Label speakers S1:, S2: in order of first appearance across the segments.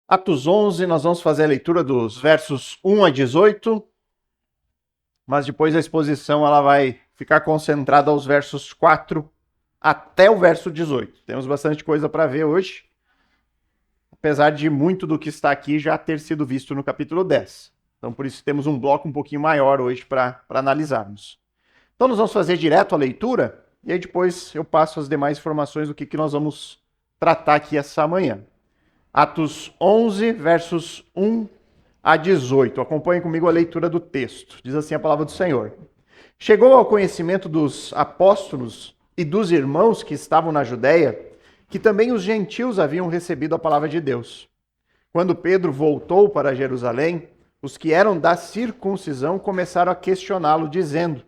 S1: Atos 11, nós vamos fazer a leitura dos versos 1 a 18, mas depois a exposição ela vai ficar concentrada aos versos 4 até o verso 18. Temos bastante coisa para ver hoje, apesar de muito do que está aqui já ter sido visto no capítulo 10. Então, por isso temos um bloco um pouquinho maior hoje para analisarmos. Então, nós vamos fazer direto a leitura, e aí depois eu passo as demais informações do que nós vamos tratar aqui essa manhã. Atos 11, versos 1 a 18. Acompanhe comigo a leitura do texto. Diz assim a palavra do Senhor. Chegou ao conhecimento dos apóstolos e dos irmãos que estavam na Judéia, que também os gentios haviam recebido a palavra de Deus. Quando Pedro voltou para Jerusalém, os que eram da circuncisão começaram a questioná-lo, dizendo: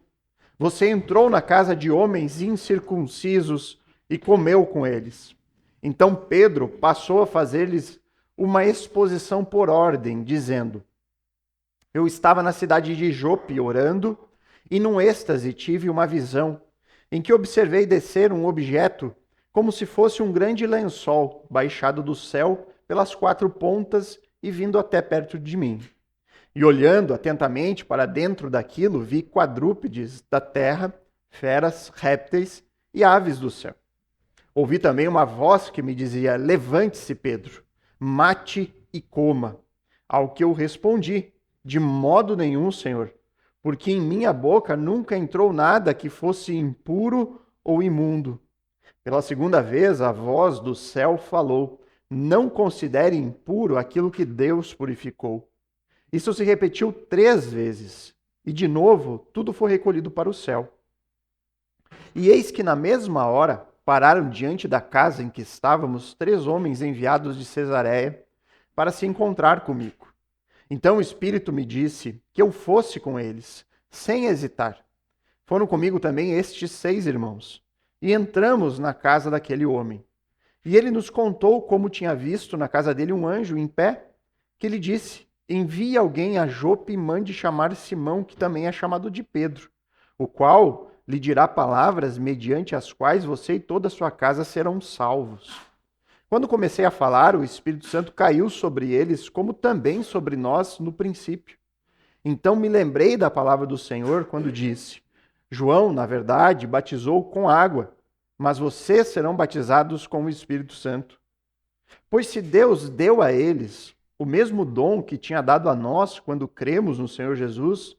S1: Você entrou na casa de homens incircuncisos e comeu com eles. Então Pedro passou a fazer-lhes uma exposição por ordem, dizendo: Eu estava na cidade de Jope orando, e num êxtase tive uma visão, em que observei descer um objeto como se fosse um grande lençol, baixado do céu pelas quatro pontas e vindo até perto de mim. E olhando atentamente para dentro daquilo, vi quadrúpedes da terra, feras, répteis e aves do céu. Ouvi também uma voz que me dizia: Levante-se, Pedro, mate e coma. Ao que eu respondi: De modo nenhum, Senhor, porque em minha boca nunca entrou nada que fosse impuro ou imundo. Pela segunda vez, a voz do céu falou: Não considere impuro aquilo que Deus purificou. Isso se repetiu 3 vezes, e de novo tudo foi recolhido para o céu. E eis que na mesma hora pararam diante da casa em que estávamos 3 homens enviados de Cesareia para se encontrar comigo. Então o Espírito me disse que eu fosse com eles, sem hesitar. Foram comigo também estes 6 irmãos, e entramos na casa daquele homem. E ele nos contou como tinha visto na casa dele um anjo em pé, que lhe disse: Envie alguém a Jope e mande chamar Simão, que também é chamado de Pedro, o qual lhe dirá palavras mediante as quais você e toda a sua casa serão salvos. Quando comecei a falar, o Espírito Santo caiu sobre eles, como também sobre nós no princípio. Então me lembrei da palavra do Senhor quando disse: João, na verdade, batizou com água, mas vocês serão batizados com o Espírito Santo. Pois se Deus deu a eles o mesmo dom que tinha dado a nós quando cremos no Senhor Jesus,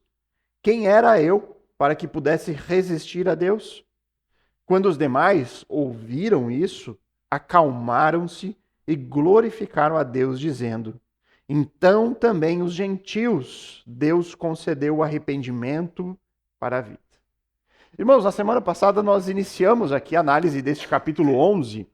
S1: quem era eu para que pudesse resistir a Deus? Quando os demais ouviram isso, acalmaram-se e glorificaram a Deus, dizendo: Então também os gentios Deus concedeu o arrependimento para a vida. Irmãos, na semana passada nós iniciamos aqui a análise deste capítulo 11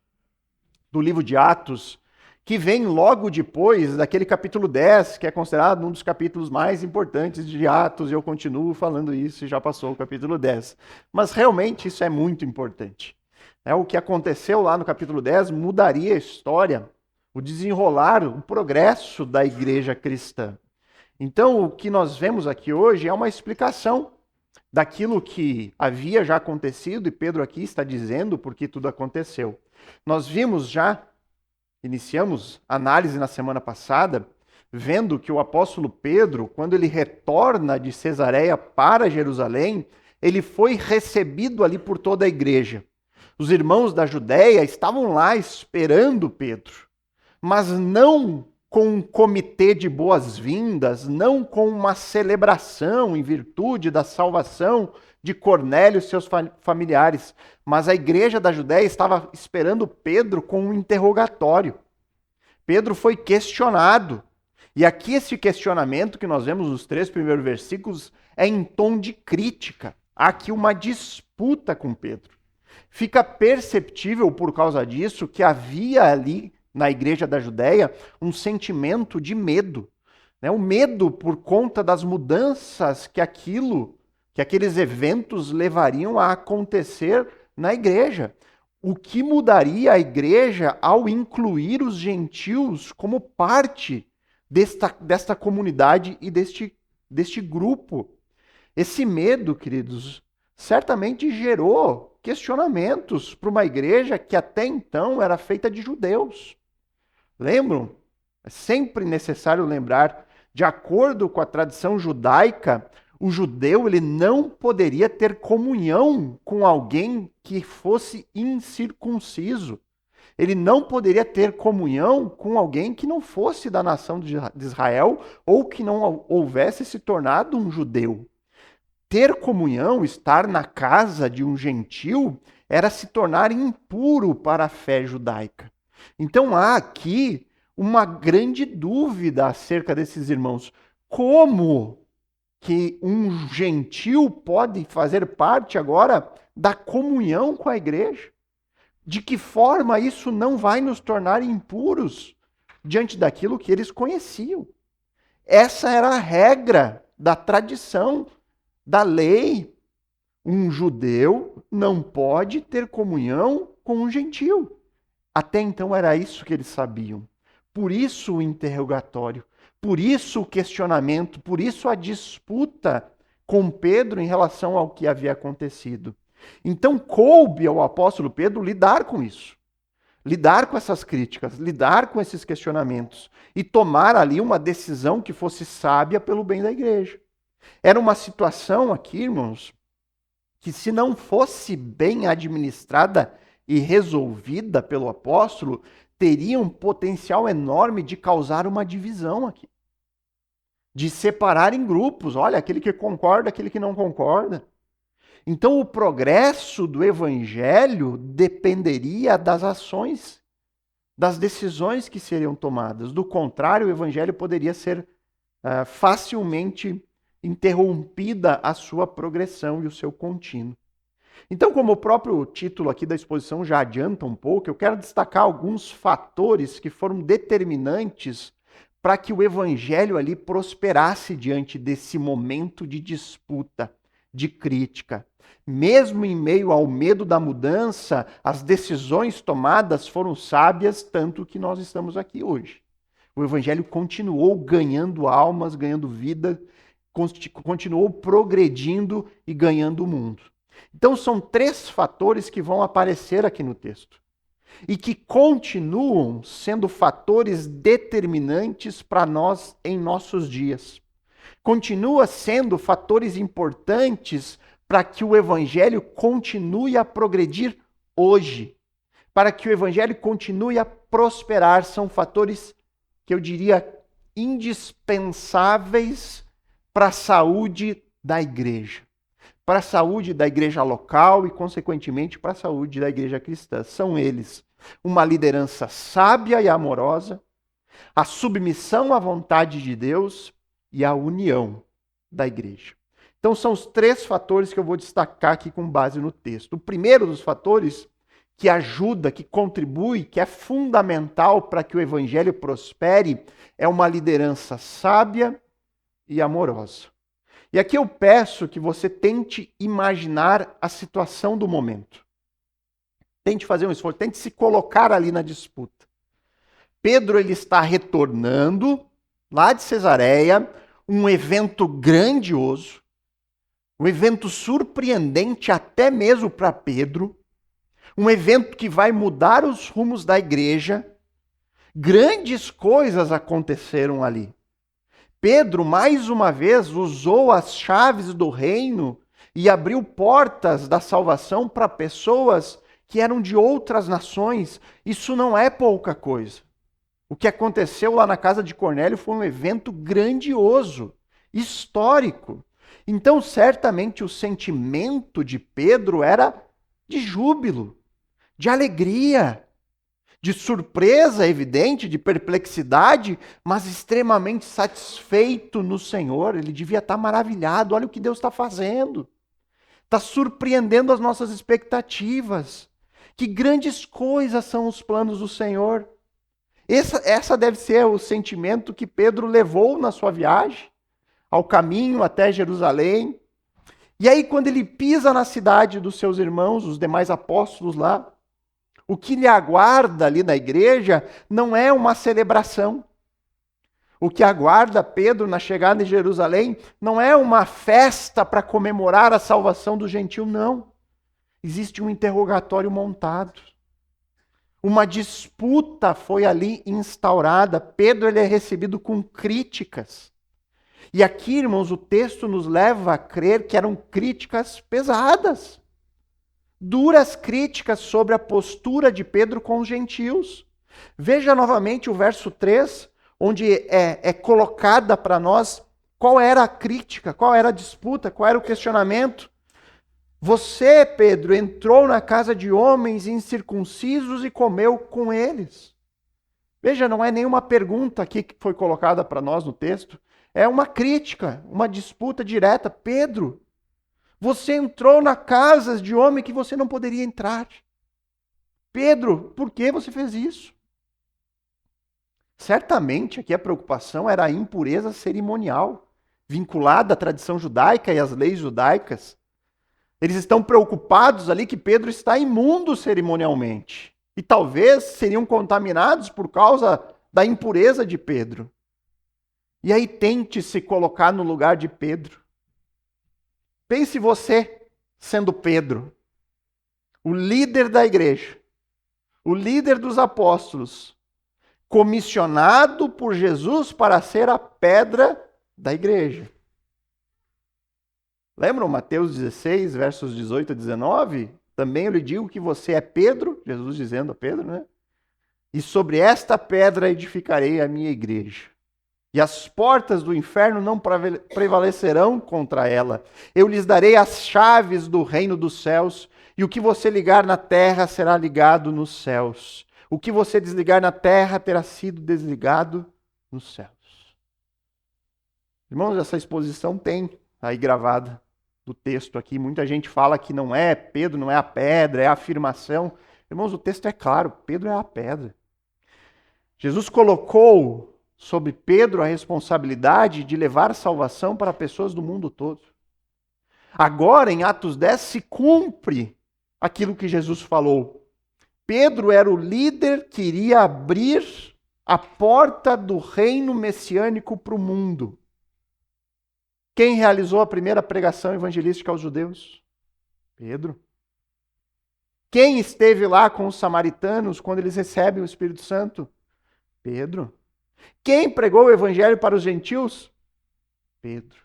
S1: do livro de Atos, que vem logo depois daquele capítulo 10, que é considerado um dos capítulos mais importantes de Atos, e eu continuo falando isso e já passou o capítulo 10. Mas realmente isso é muito importante. O que aconteceu lá no capítulo 10 mudaria a história, o desenrolar, o progresso da igreja cristã. Então, o que nós vemos aqui hoje é uma explicação daquilo que havia já acontecido, e Pedro aqui está dizendo por que tudo aconteceu. Nós vimos já, iniciamos a análise na semana passada, vendo que o apóstolo Pedro, quando ele retorna de Cesareia para Jerusalém, ele foi recebido ali por toda a igreja. Os irmãos da Judéia estavam lá esperando Pedro, mas não com um comitê de boas-vindas, não com uma celebração em virtude da salvação de Cornélio e seus familiares, mas a igreja da Judéia estava esperando Pedro com um interrogatório. Pedro foi questionado. E aqui esse questionamento que nós vemos nos 3 primeiros versículos é em tom de crítica. Há aqui uma disputa com Pedro. Fica perceptível por causa disso que havia ali na igreja da Judéia um sentimento de medo. O medo por conta das mudanças que aqueles eventos levariam a acontecer na igreja. O que mudaria a igreja ao incluir os gentios como parte desta comunidade e deste grupo. Esse medo, queridos, certamente gerou questionamentos para uma igreja que até então era feita de judeus. Lembram É sempre necessário lembrar, de acordo com a tradição judaica, o judeu ele não poderia ter comunhão com alguém que fosse incircunciso. Ele não poderia ter comunhão com alguém que não fosse da nação de Israel ou que não houvesse se tornado um judeu. Ter comunhão, estar na casa de um gentil, era se tornar impuro para a fé judaica. Então há aqui uma grande dúvida acerca desses irmãos. Como que um gentil pode fazer parte agora da comunhão com a igreja? De que forma isso não vai nos tornar impuros diante daquilo que eles conheciam? Essa era a regra da tradição, da lei. Um judeu não pode ter comunhão com um gentil. Até então era isso que eles sabiam. Por isso o interrogatório, por isso o questionamento, por isso a disputa com Pedro em relação ao que havia acontecido. Então coube ao apóstolo Pedro lidar com isso, lidar com essas críticas, lidar com esses questionamentos e tomar ali uma decisão que fosse sábia pelo bem da igreja. Era uma situação aqui, irmãos, que se não fosse bem administrada e resolvida pelo apóstolo, teria um potencial enorme de causar uma divisão aqui. De separar em grupos, olha, aquele que concorda, aquele que não concorda. Então o progresso do evangelho dependeria das ações, das decisões que seriam tomadas. Do contrário, o evangelho poderia ser facilmente interrompida a sua progressão e o seu contínuo. Então, como o próprio título aqui da exposição já adianta um pouco, eu quero destacar alguns fatores que foram determinantes para que o evangelho ali prosperasse diante desse momento de disputa, de crítica. Mesmo em meio ao medo da mudança, as decisões tomadas foram sábias, tanto que nós estamos aqui hoje. O evangelho continuou ganhando almas, ganhando vida, continuou progredindo e ganhando o mundo. Então são 3 fatores que vão aparecer aqui no texto e que continuam sendo fatores determinantes para nós em nossos dias. Continua sendo fatores importantes para que o evangelho continue a progredir hoje, para que o evangelho continue a prosperar. São fatores que eu diria indispensáveis para a saúde da igreja. Para a saúde da igreja local e, consequentemente, para a saúde da igreja cristã. São eles: uma liderança sábia e amorosa, a submissão à vontade de Deus e a união da igreja. Então são os 3 fatores que eu vou destacar aqui com base no texto. O primeiro dos fatores que ajuda, que contribui, que é fundamental para que o evangelho prospere, é uma liderança sábia e amorosa. E aqui eu peço que você tente imaginar a situação do momento. Tente fazer um esforço, tente se colocar ali na disputa. Pedro ele está retornando lá de Cesareia, um evento grandioso, um evento surpreendente até mesmo para Pedro, um evento que vai mudar os rumos da igreja. Grandes coisas aconteceram ali. Pedro, mais uma vez, usou as chaves do reino e abriu portas da salvação para pessoas que eram de outras nações. Isso não é pouca coisa. O que aconteceu lá na casa de Cornélio foi um evento grandioso, histórico. Então, certamente, o sentimento de Pedro era de júbilo, de alegria, de surpresa evidente, de perplexidade, mas extremamente satisfeito no Senhor. Ele devia estar maravilhado. Olha o que Deus está fazendo. Está surpreendendo as nossas expectativas. Que grandes coisas são os planos do Senhor. Essa deve ser o sentimento que Pedro levou na sua viagem, ao caminho até Jerusalém. E aí, quando ele pisa na cidade dos seus irmãos, os demais apóstolos lá, o que lhe aguarda ali na igreja não é uma celebração. O que aguarda Pedro na chegada em Jerusalém não é uma festa para comemorar a salvação do gentil, não. Existe um interrogatório montado. Uma disputa foi ali instaurada. Pedro ele é recebido com críticas. E aqui, irmãos, o texto nos leva a crer que eram críticas pesadas. Duras críticas sobre a postura de Pedro com os gentios. Veja novamente o verso 3, onde é colocada para nós qual era a crítica, qual era a disputa, qual era o questionamento. Você, Pedro, entrou na casa de homens incircuncisos e comeu com eles. Veja, não é nenhuma pergunta aqui que foi colocada para nós no texto. É uma crítica, uma disputa direta. Pedro, você entrou na casa de homem que você não poderia entrar. Pedro, por que você fez isso? Certamente aqui a preocupação era a impureza cerimonial, vinculada à tradição judaica e às leis judaicas. Eles estão preocupados ali que Pedro está imundo cerimonialmente. E talvez seriam contaminados por causa da impureza de Pedro. E aí tente se colocar no lugar de Pedro. Pense você sendo Pedro, o líder da igreja, o líder dos apóstolos, comissionado por Jesus para ser a pedra da igreja. Lembram Mateus 16, versos 18 a 19? Também eu lhe digo que você é Pedro, Jesus dizendo a Pedro, né? E sobre esta pedra edificarei a minha igreja. E as portas do inferno não prevalecerão contra ela. Eu lhes darei as chaves do reino dos céus, e o que você ligar na terra será ligado nos céus. O que você desligar na terra terá sido desligado nos céus. Irmãos, essa exposição tem aí gravada do texto aqui. Muita gente fala que não é Pedro, não é a pedra, é a afirmação. Irmãos, o texto é claro, Pedro é a pedra. Jesus colocou sobre Pedro a responsabilidade de levar salvação para pessoas do mundo todo. Agora, em Atos 10, se cumpre aquilo que Jesus falou. Pedro era o líder que iria abrir a porta do reino messiânico para o mundo. Quem realizou a primeira pregação evangelística aos judeus? Pedro. Quem esteve lá com os samaritanos quando eles recebem o Espírito Santo? Pedro. Quem pregou o evangelho para os gentios? Pedro.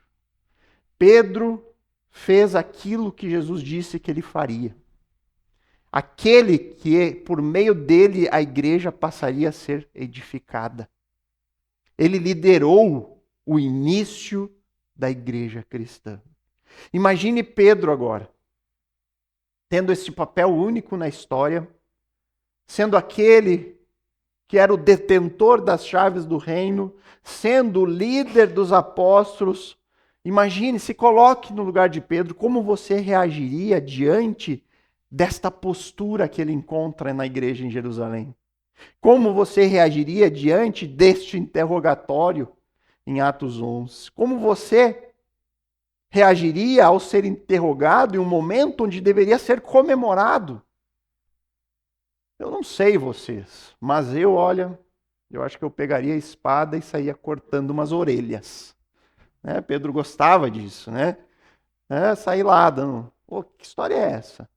S1: Pedro fez aquilo que Jesus disse que ele faria. Aquele que, por meio dele, a igreja passaria a ser edificada. Ele liderou o início da igreja cristã. Imagine Pedro agora, tendo esse papel único na história, sendo aquele que era o detentor das chaves do reino, sendo o líder dos apóstolos. Imagine, se coloque no lugar de Pedro, como você reagiria diante desta postura que ele encontra na igreja em Jerusalém? Como você reagiria diante deste interrogatório em Atos 11? Como você reagiria ao ser interrogado em um momento onde deveria ser comemorado? Eu não sei vocês, mas eu acho que eu pegaria a espada e saía cortando umas orelhas. Né? Pedro gostava disso, né? Sair lá dando, que história é essa?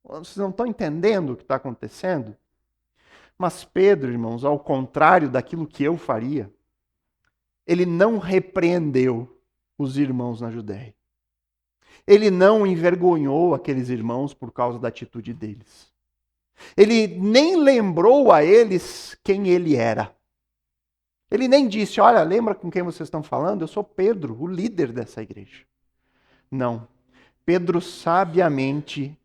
S1: Vocês não estão entendendo o que está acontecendo? Mas Pedro, irmãos, ao contrário daquilo que eu faria, ele não repreendeu os irmãos na Judéia. Ele não envergonhou aqueles irmãos por causa da atitude deles. Ele nem lembrou a eles quem ele era. Ele nem disse, olha, lembra com quem vocês estão falando? Eu sou Pedro, o líder dessa igreja. Não. Pedro sabiamente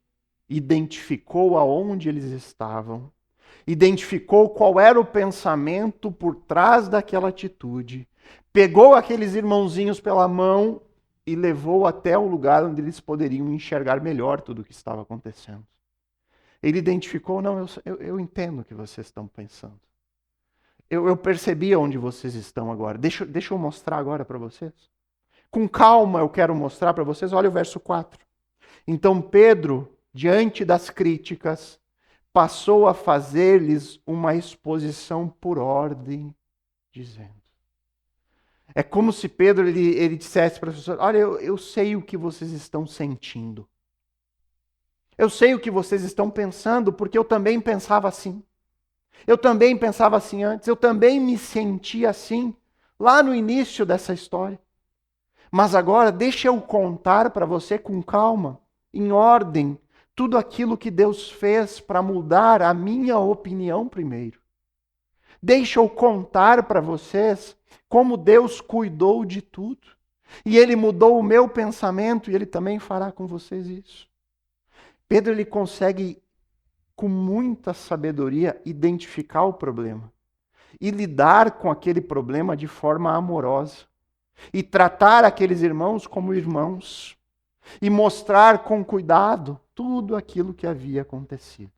S1: identificou aonde eles estavam, identificou qual era o pensamento por trás daquela atitude, pegou aqueles irmãozinhos pela mão e levou até o lugar onde eles poderiam enxergar melhor tudo o que estava acontecendo. Ele identificou, não, eu entendo o que vocês estão pensando. Eu percebi onde vocês estão agora. Deixa eu mostrar agora para vocês. Com calma eu quero mostrar para vocês. Olha o verso 4. Então Pedro, diante das críticas, passou a fazer-lhes uma exposição por ordem, dizendo. É como se Pedro ele dissesse para as pessoas, olha, eu sei o que vocês estão sentindo. Eu sei o que vocês estão pensando, porque eu também pensava assim. Eu também pensava assim antes, eu também me sentia assim, lá no início dessa história. Mas agora, deixa eu contar para você com calma, em ordem, tudo aquilo que Deus fez para mudar a minha opinião primeiro. Deixa eu contar para vocês como Deus cuidou de tudo. E Ele mudou o meu pensamento e Ele também fará com vocês isso. Pedro, ele consegue, com muita sabedoria, identificar o problema e lidar com aquele problema de forma amorosa. E tratar aqueles irmãos como irmãos. E mostrar com cuidado tudo aquilo que havia acontecido.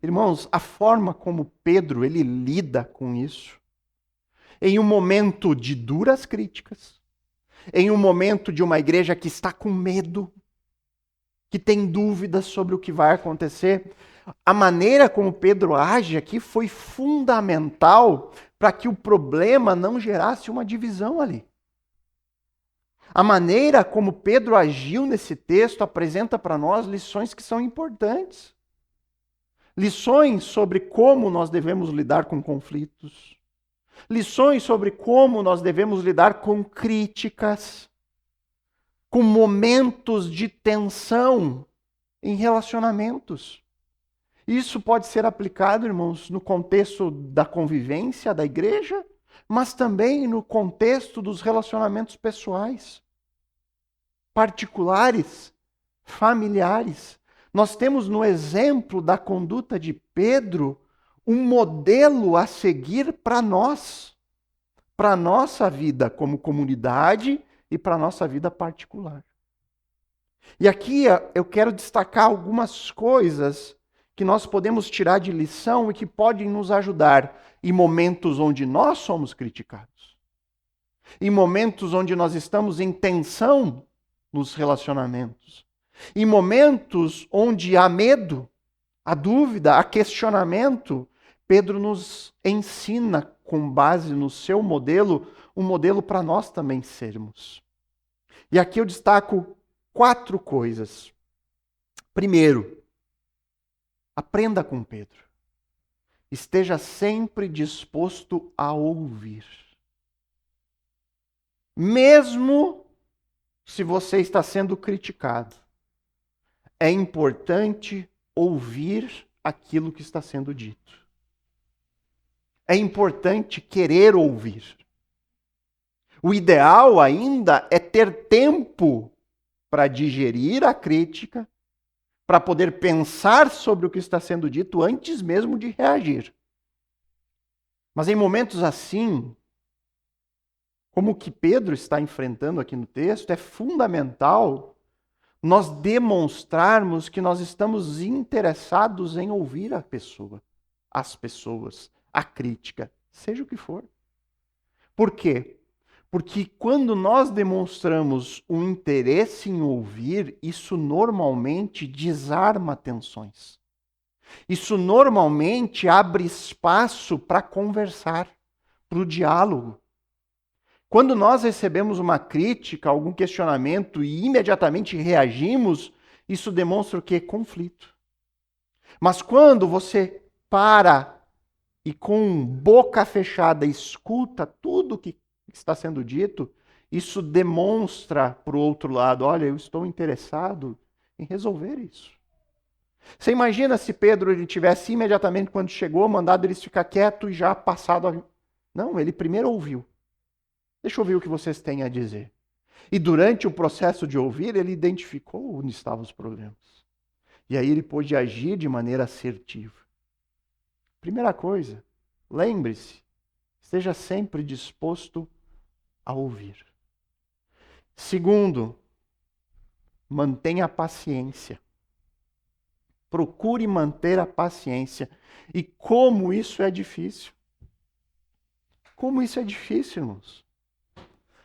S1: Irmãos, a forma como Pedro ele lida com isso, em um momento de duras críticas, em um momento de uma igreja que está com medo, que tem dúvidas sobre o que vai acontecer, a maneira como Pedro age aqui foi fundamental para que o problema não gerasse uma divisão ali. A maneira como Pedro agiu nesse texto apresenta para nós lições que são importantes. Lições sobre como nós devemos lidar com conflitos. Lições sobre como nós devemos lidar com críticas, com momentos de tensão em relacionamentos. Isso pode ser aplicado, irmãos, no contexto da convivência da igreja, mas também no contexto dos relacionamentos pessoais, particulares, familiares. Nós temos no exemplo da conduta de Pedro um modelo a seguir para nós, para a nossa vida como comunidade e para a nossa vida particular. E aqui eu quero destacar algumas coisas que nós podemos tirar de lição e que podem nos ajudar em momentos onde nós somos criticados, em momentos onde nós estamos em tensão nos relacionamentos, em momentos onde há medo, há dúvida, há questionamento. Pedro nos ensina, com base no seu modelo, um modelo para nós também sermos. E aqui eu destaco 4 coisas. Primeiro, aprenda com Pedro. Esteja sempre disposto a ouvir. Mesmo se você está sendo criticado, é importante ouvir aquilo que está sendo dito. É importante querer ouvir. O ideal ainda é ter tempo para digerir a crítica, para poder pensar sobre o que está sendo dito antes mesmo de reagir. Mas em momentos assim, como o que Pedro está enfrentando aqui no texto, é fundamental nós demonstrarmos que nós estamos interessados em ouvir a pessoa, as pessoas, a crítica, seja o que for. Por quê? Porque quando nós demonstramos um interesse em ouvir, isso normalmente desarma tensões. Isso normalmente abre espaço para conversar, para o diálogo. Quando nós recebemos uma crítica, algum questionamento e imediatamente reagimos, isso demonstra o quê? Conflito. Mas quando você para e com boca fechada escuta tudo que está sendo dito, isso demonstra para o outro lado, olha, eu estou interessado em resolver isso. Você imagina se Pedro ele tivesse imediatamente, quando chegou, mandado eles ficar quieto e já passado. Não, ele primeiro ouviu. Deixa eu ouvir o que vocês têm a dizer. E durante o processo de ouvir, ele identificou onde estavam os problemas. E aí ele pôde agir de maneira assertiva. Primeira coisa, lembre-se, esteja sempre disposto a ouvir. Segundo, mantenha a paciência. Procure manter a paciência. E como isso é difícil. Como isso é difícil, irmãos.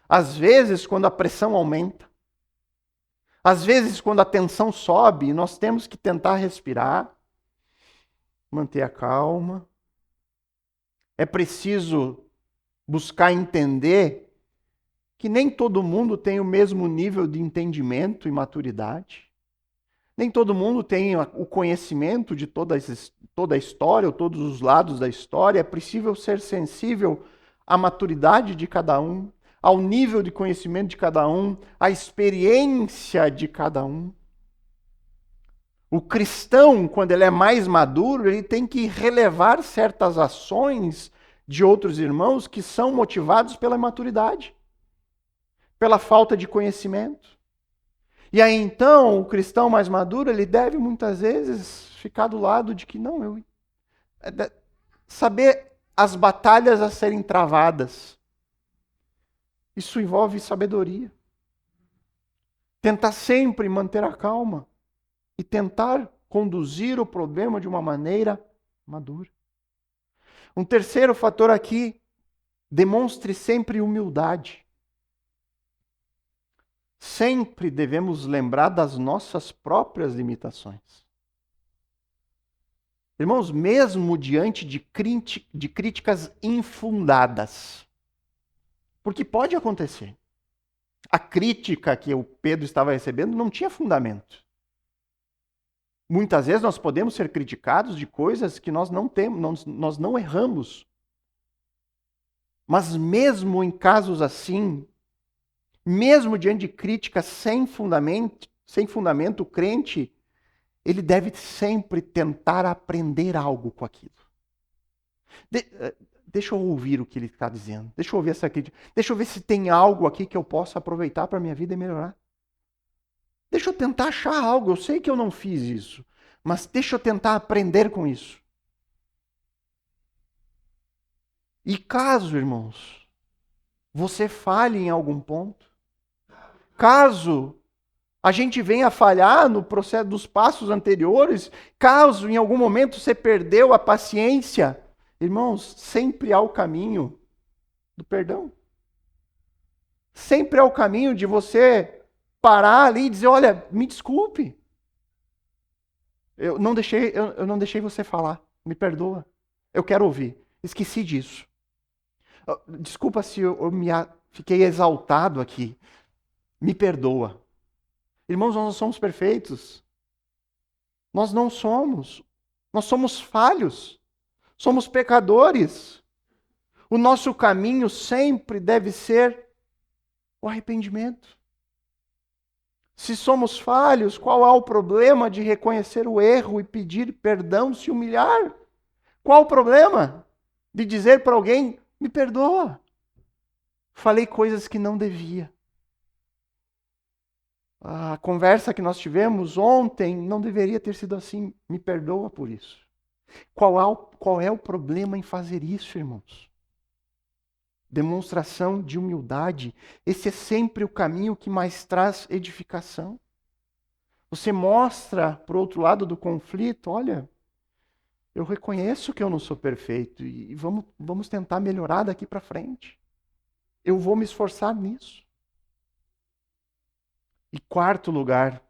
S1: Às vezes, quando a pressão aumenta, às vezes, quando a tensão sobe, nós temos que tentar respirar, manter a calma. É preciso buscar entender que nem todo mundo tem o mesmo nível de entendimento e maturidade. Nem todo mundo tem o conhecimento de todas toda a história, ou todos os lados da história, é possível ser sensível à maturidade de cada um, ao nível de conhecimento de cada um, à experiência de cada um. O cristão, quando ele é mais maduro, ele tem que relevar certas ações de outros irmãos que são motivados pela imaturidade, pela falta de conhecimento. E aí então, o cristão mais maduro, ele deve muitas vezes ficar do lado de que não, saber as batalhas a serem travadas. Isso envolve sabedoria. Tentar sempre manter a calma e tentar conduzir o problema de uma maneira madura. Um terceiro fator aqui, demonstre sempre humildade. Sempre devemos lembrar das nossas próprias limitações. Irmãos, mesmo diante de críticas infundadas, porque pode acontecer. A crítica que o Pedro estava recebendo não tinha fundamento. Muitas vezes nós podemos ser criticados de coisas que nós não temos, nós não erramos. Mas mesmo em casos assim, mesmo diante de críticas sem fundamento, o crente, ele deve sempre tentar aprender algo com aquilo. Deixa eu ouvir o que ele está dizendo. Deixa eu ouvir essa crítica. Deixa eu ver se tem algo aqui que eu possa aproveitar para a minha vida e melhorar. Deixa eu tentar achar algo. Eu sei que eu não fiz isso, mas deixa eu tentar aprender com isso. E caso, irmãos, você falhe em algum ponto, caso a gente venha falhar no processo dos passos anteriores, caso em algum momento você perdeu a paciência, irmãos, sempre há o caminho do perdão. Sempre há o caminho de você parar ali e dizer, olha, me desculpe. Eu não deixei você falar. Me perdoa. Eu quero ouvir. Esqueci disso. Desculpa se eu fiquei exaltado aqui. Me perdoa. Irmãos, nós não somos perfeitos. Nós não somos. Nós somos falhos. Somos pecadores. O nosso caminho sempre deve ser o arrependimento. Se somos falhos, qual é o problema de reconhecer o erro e pedir perdão, se humilhar? Qual o problema de dizer para alguém, me perdoa? Falei coisas que não devia. A conversa que nós tivemos ontem não deveria ter sido assim. Me perdoa por isso. Qual é o problema em fazer isso, irmãos? Demonstração de humildade. Esse é sempre o caminho que mais traz edificação. Você mostra para o outro lado do conflito, olha, eu reconheço que eu não sou perfeito e vamos tentar melhorar daqui para frente. Eu vou me esforçar nisso. E quarto lugar,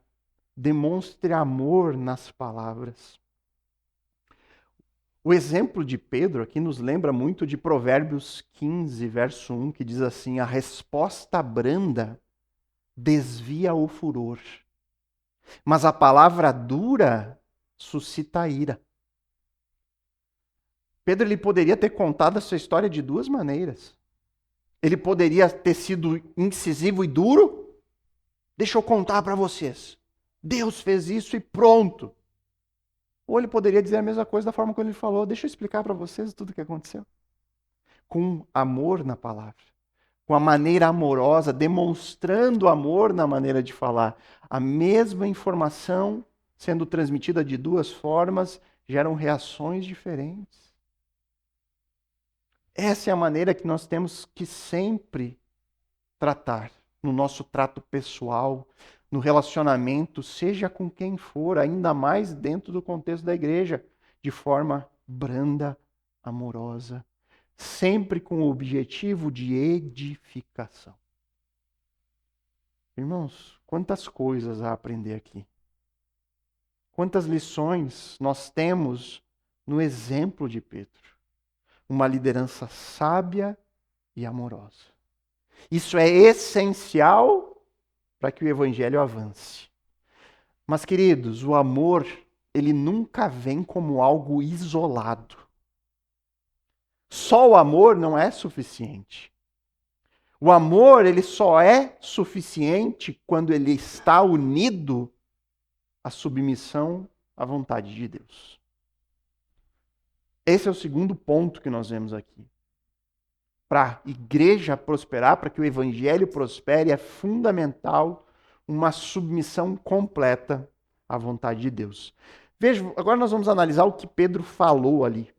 S1: demonstre amor nas palavras. O exemplo de Pedro aqui nos lembra muito de Provérbios 15, verso 1, que diz assim, a resposta branda desvia o furor, mas a palavra dura suscita a ira. Pedro ele poderia ter contado essa história de duas maneiras. Ele poderia ter sido incisivo e duro. Deixa eu contar para vocês. Deus fez isso e pronto. Ou ele poderia dizer a mesma coisa da forma como ele falou. Deixa eu explicar para vocês tudo o que aconteceu. Com amor na palavra. Com a maneira amorosa, demonstrando amor na maneira de falar. A mesma informação sendo transmitida de duas formas geram reações diferentes. Essa é a maneira que nós temos que sempre tratar. No nosso trato pessoal, no relacionamento, seja com quem for, ainda mais dentro do contexto da igreja, de forma branda, amorosa, sempre com o objetivo de edificação. Irmãos, quantas coisas a aprender aqui. Quantas lições nós temos no exemplo de Pedro. Uma liderança sábia e amorosa. Isso é essencial para que o evangelho avance. Mas, queridos, o amor, ele nunca vem como algo isolado. Só o amor não é suficiente. O amor, ele só é suficiente quando ele está unido à submissão à vontade de Deus. Esse é o segundo ponto que nós vemos aqui. Para a igreja prosperar, para que o evangelho prospere, é fundamental uma submissão completa à vontade de Deus. Veja, agora nós vamos analisar o que Pedro falou ali,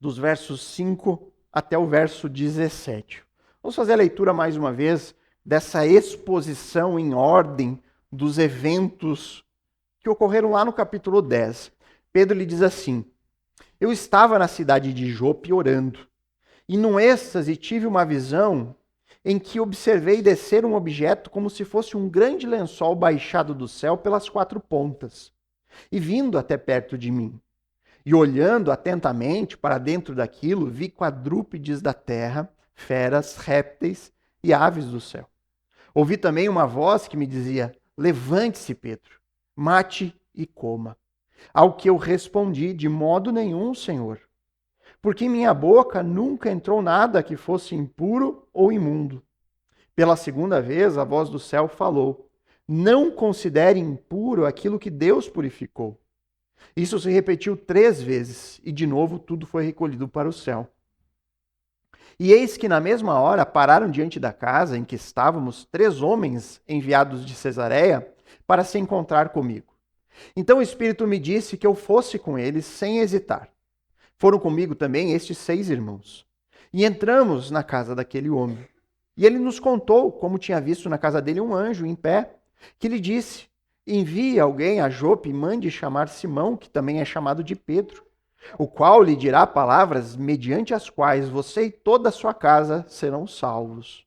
S1: dos versos 5 até o verso 17. Vamos fazer a leitura mais uma vez dessa exposição em ordem dos eventos que ocorreram lá no capítulo 10. Pedro lhe diz assim: eu estava na cidade de Jope orando, e num êxtase tive uma visão em que observei descer um objeto como se fosse um grande lençol baixado do céu pelas 4 pontas, e vindo até perto de mim. E olhando atentamente para dentro daquilo, vi quadrúpedes da terra, feras, répteis e aves do céu. Ouvi também uma voz que me dizia: levante-se, Pedro, mate e coma. Ao que eu respondi: de modo nenhum, Senhor, porque em minha boca nunca entrou nada que fosse impuro ou imundo. Pela segunda vez, a voz do céu falou: não considere impuro aquilo que Deus purificou. Isso se repetiu 3 vezes, e de novo tudo foi recolhido para o céu. E eis que na mesma hora pararam diante da casa em que estávamos 3 homens enviados de Cesareia para se encontrar comigo. Então o Espírito me disse que eu fosse com eles sem hesitar. Foram comigo também estes 6 irmãos. E entramos na casa daquele homem. E ele nos contou como tinha visto na casa dele um anjo em pé, que lhe disse: envie alguém a Jope e mande chamar Simão, que também é chamado de Pedro, o qual lhe dirá palavras mediante as quais você e toda a sua casa serão salvos.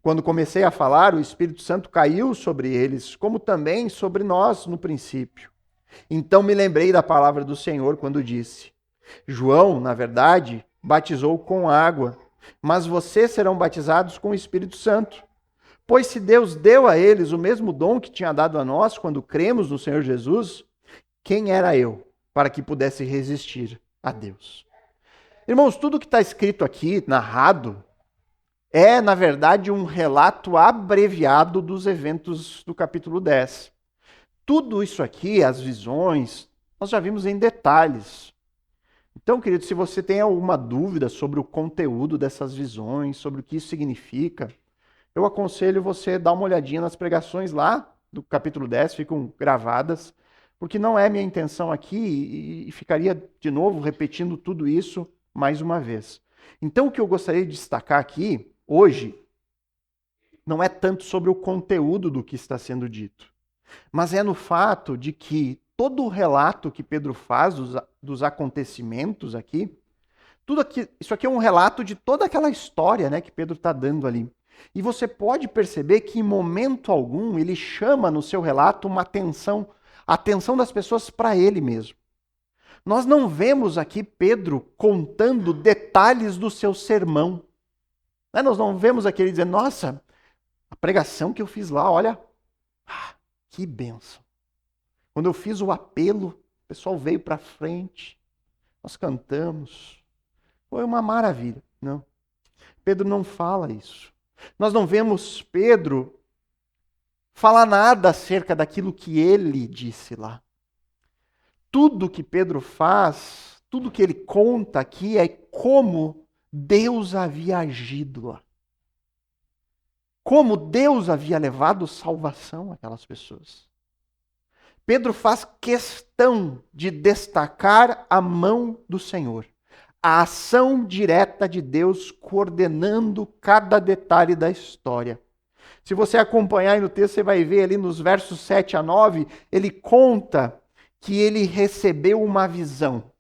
S1: Quando comecei a falar, o Espírito Santo caiu sobre eles, como também sobre nós no princípio. Então me lembrei da palavra do Senhor quando disse: João, na verdade, batizou com água, mas vocês serão batizados com o Espírito Santo. Pois se Deus deu a eles o mesmo dom que tinha dado a nós quando cremos no Senhor Jesus, quem era eu para que pudesse resistir a Deus? Irmãos, tudo que está escrito aqui, narrado, é, na verdade, um relato abreviado dos eventos do capítulo 10. Tudo isso aqui, as visões, nós já vimos em detalhes. Então, querido, se você tem alguma dúvida sobre o conteúdo dessas visões, sobre o que isso significa, eu aconselho você dar uma olhadinha nas pregações lá do capítulo 10, ficam gravadas, porque não é minha intenção aqui e ficaria de novo repetindo tudo isso mais uma vez. Então, o que eu gostaria de destacar aqui, hoje, não é tanto sobre o conteúdo do que está sendo dito, mas é no fato de que todo o relato que Pedro faz dos acontecimentos aqui, isso aqui é um relato de toda aquela história, né, que Pedro está dando ali. E você pode perceber que em momento algum ele chama no seu relato a atenção das pessoas para ele mesmo. Nós não vemos aqui Pedro contando detalhes do seu sermão. Nós não vemos aqui ele dizendo: nossa, a pregação que eu fiz lá, olha, que bênção. Quando eu fiz o apelo, o pessoal veio para frente, nós cantamos, foi uma maravilha. Não, Pedro não fala isso. Nós não vemos Pedro falar nada acerca daquilo que ele disse lá. Tudo que Pedro faz, tudo que ele conta aqui é como Deus havia agido lá. Como Deus havia levado salvação àquelas pessoas. Pedro faz questão de destacar a mão do Senhor. A ação direta de Deus coordenando cada detalhe da história. Se você acompanhar aí no texto, você vai ver ali nos versos 7 a 9, ele conta que ele recebeu uma visão.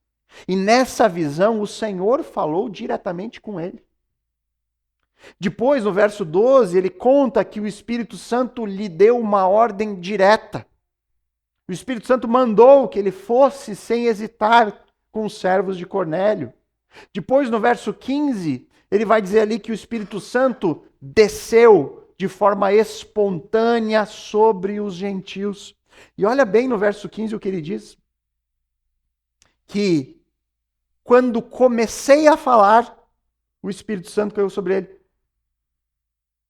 S1: E nessa visão, o Senhor falou diretamente com ele. Depois, no verso 12, ele conta que o Espírito Santo lhe deu uma ordem direta. O Espírito Santo mandou que ele fosse sem hesitar com os servos de Cornélio. Depois, no verso 15, ele vai dizer ali que o Espírito Santo desceu de forma espontânea sobre os gentios. E olha bem no verso 15 o que ele diz. que quando comecei a falar, o Espírito Santo caiu sobre ele.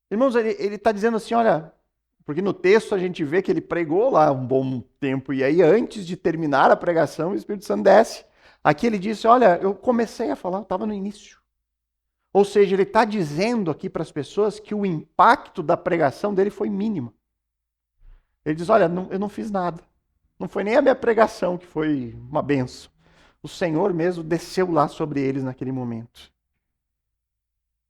S1: Irmãos, ele está dizendo assim, olha, porque no texto a gente vê que ele pregou lá um bom tempo, e aí antes de terminar a pregação, o Espírito Santo desce. Aqui ele disse, olha, eu comecei a falar, eu estava no início. Ou seja, ele está dizendo aqui para as pessoas que o impacto da pregação dele foi mínimo. Ele diz, olha, eu não fiz nada. Não foi nem a minha pregação que foi uma benção. O Senhor mesmo desceu lá sobre eles naquele momento.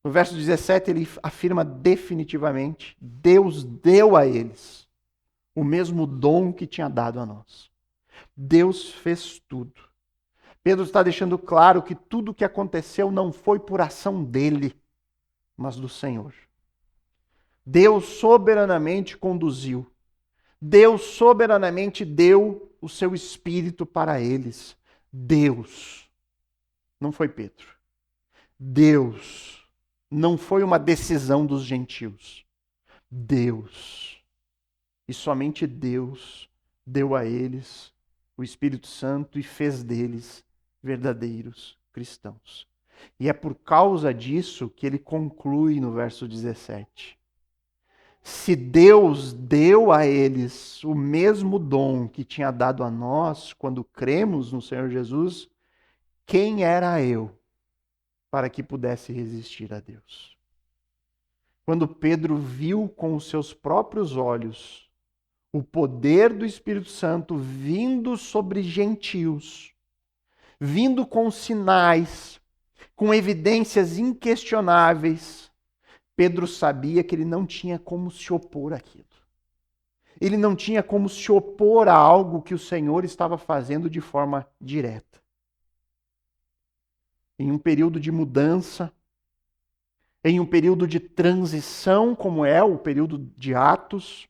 S1: No verso 17 ele afirma definitivamente, Deus deu a eles o mesmo dom que tinha dado a nós. Deus fez tudo. Pedro está deixando claro que tudo o que aconteceu não foi por ação dele, mas do Senhor. Deus soberanamente conduziu. Deus soberanamente deu o seu Espírito para eles. Deus, não foi Pedro. Deus, não foi uma decisão dos gentios. Deus, e somente Deus, deu a eles o Espírito Santo e fez deles verdadeiros cristãos. E é por causa disso que ele conclui no verso 17. Se Deus deu a eles o mesmo dom que tinha dado a nós quando cremos no Senhor Jesus, quem era eu para que pudesse resistir a Deus? Quando Pedro viu com os seus próprios olhos o poder do Espírito Santo vindo sobre gentios, vindo com sinais, com evidências inquestionáveis, Pedro sabia que ele não tinha como se opor àquilo. Ele não tinha como se opor a algo que o Senhor estava fazendo de forma direta. Em um período de mudança, em um período de transição, como é o período de Atos,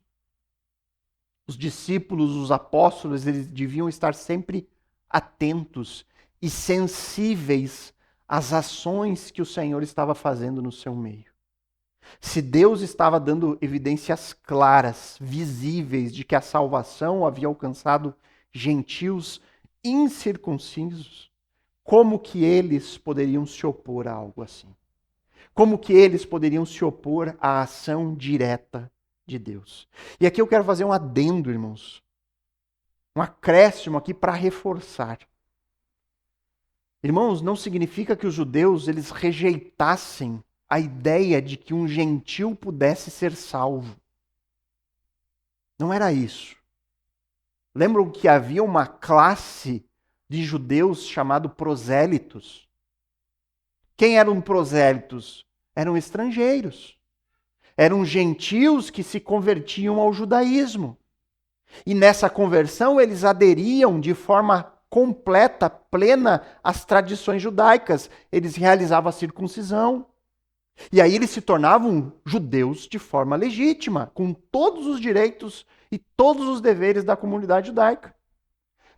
S1: os discípulos, os apóstolos, eles deviam estar sempre atentos e sensíveis às ações que o Senhor estava fazendo no seu meio. Se Deus estava dando evidências claras, visíveis, de que a salvação havia alcançado gentios incircuncisos, como que eles poderiam se opor a algo assim? Como que eles poderiam se opor à ação direta de Deus? E aqui eu quero fazer um adendo, irmãos. Um acréscimo aqui para reforçar. Irmãos, não significa que os judeus eles rejeitassem a ideia de que um gentil pudesse ser salvo. Não era isso. Lembram que havia uma classe de judeus chamado prosélitos? Quem eram prosélitos? Eram estrangeiros. Eram gentios que se convertiam ao judaísmo. E nessa conversão eles aderiam de forma completa, plena, às tradições judaicas. Eles realizavam a circuncisão. E aí eles se tornavam judeus de forma legítima, com todos os direitos e todos os deveres da comunidade judaica.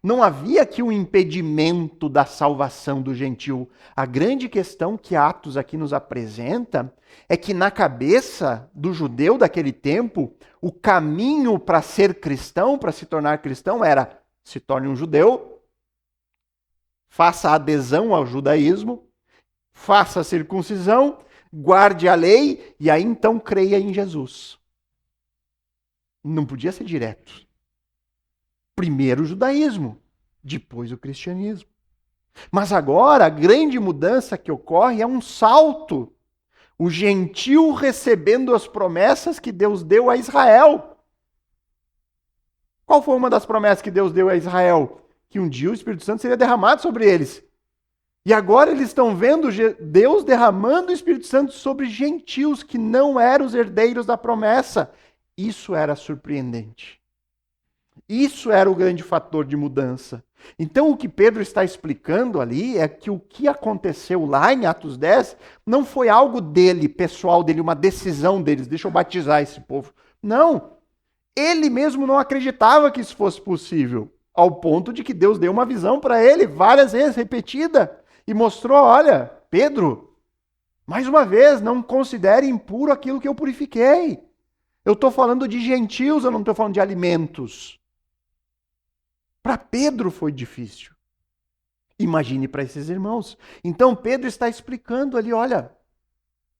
S1: Não havia aqui um impedimento da salvação do gentio. A grande questão que Atos aqui nos apresenta é que na cabeça do judeu daquele tempo, o caminho para ser cristão, para se tornar cristão, era se torne um judeu, faça adesão ao judaísmo, faça a circuncisão, guarde a lei e aí então creia em Jesus. Não podia ser direto. Primeiro o judaísmo, depois o cristianismo. Mas agora a grande mudança que ocorre é um salto. O gentio recebendo as promessas que Deus deu a Israel. Qual foi uma das promessas que Deus deu a Israel? Que um dia o Espírito Santo seria derramado sobre eles. E agora eles estão vendo Deus derramando o Espírito Santo sobre gentios que não eram os herdeiros da promessa. Isso era surpreendente. Isso era o grande fator de mudança. Então o que Pedro está explicando ali é que o que aconteceu lá em Atos 10 não foi algo dele, pessoal dele, uma decisão deles, deixa eu batizar esse povo. Não, ele mesmo não acreditava que isso fosse possível, ao ponto de que Deus deu uma visão para ele, várias vezes, repetida, e mostrou, olha, Pedro, mais uma vez, não considere impuro aquilo que eu purifiquei. Eu estou falando de gentios, eu não estou falando de alimentos. Para Pedro foi difícil. Imagine para esses irmãos. Então Pedro está explicando ali, olha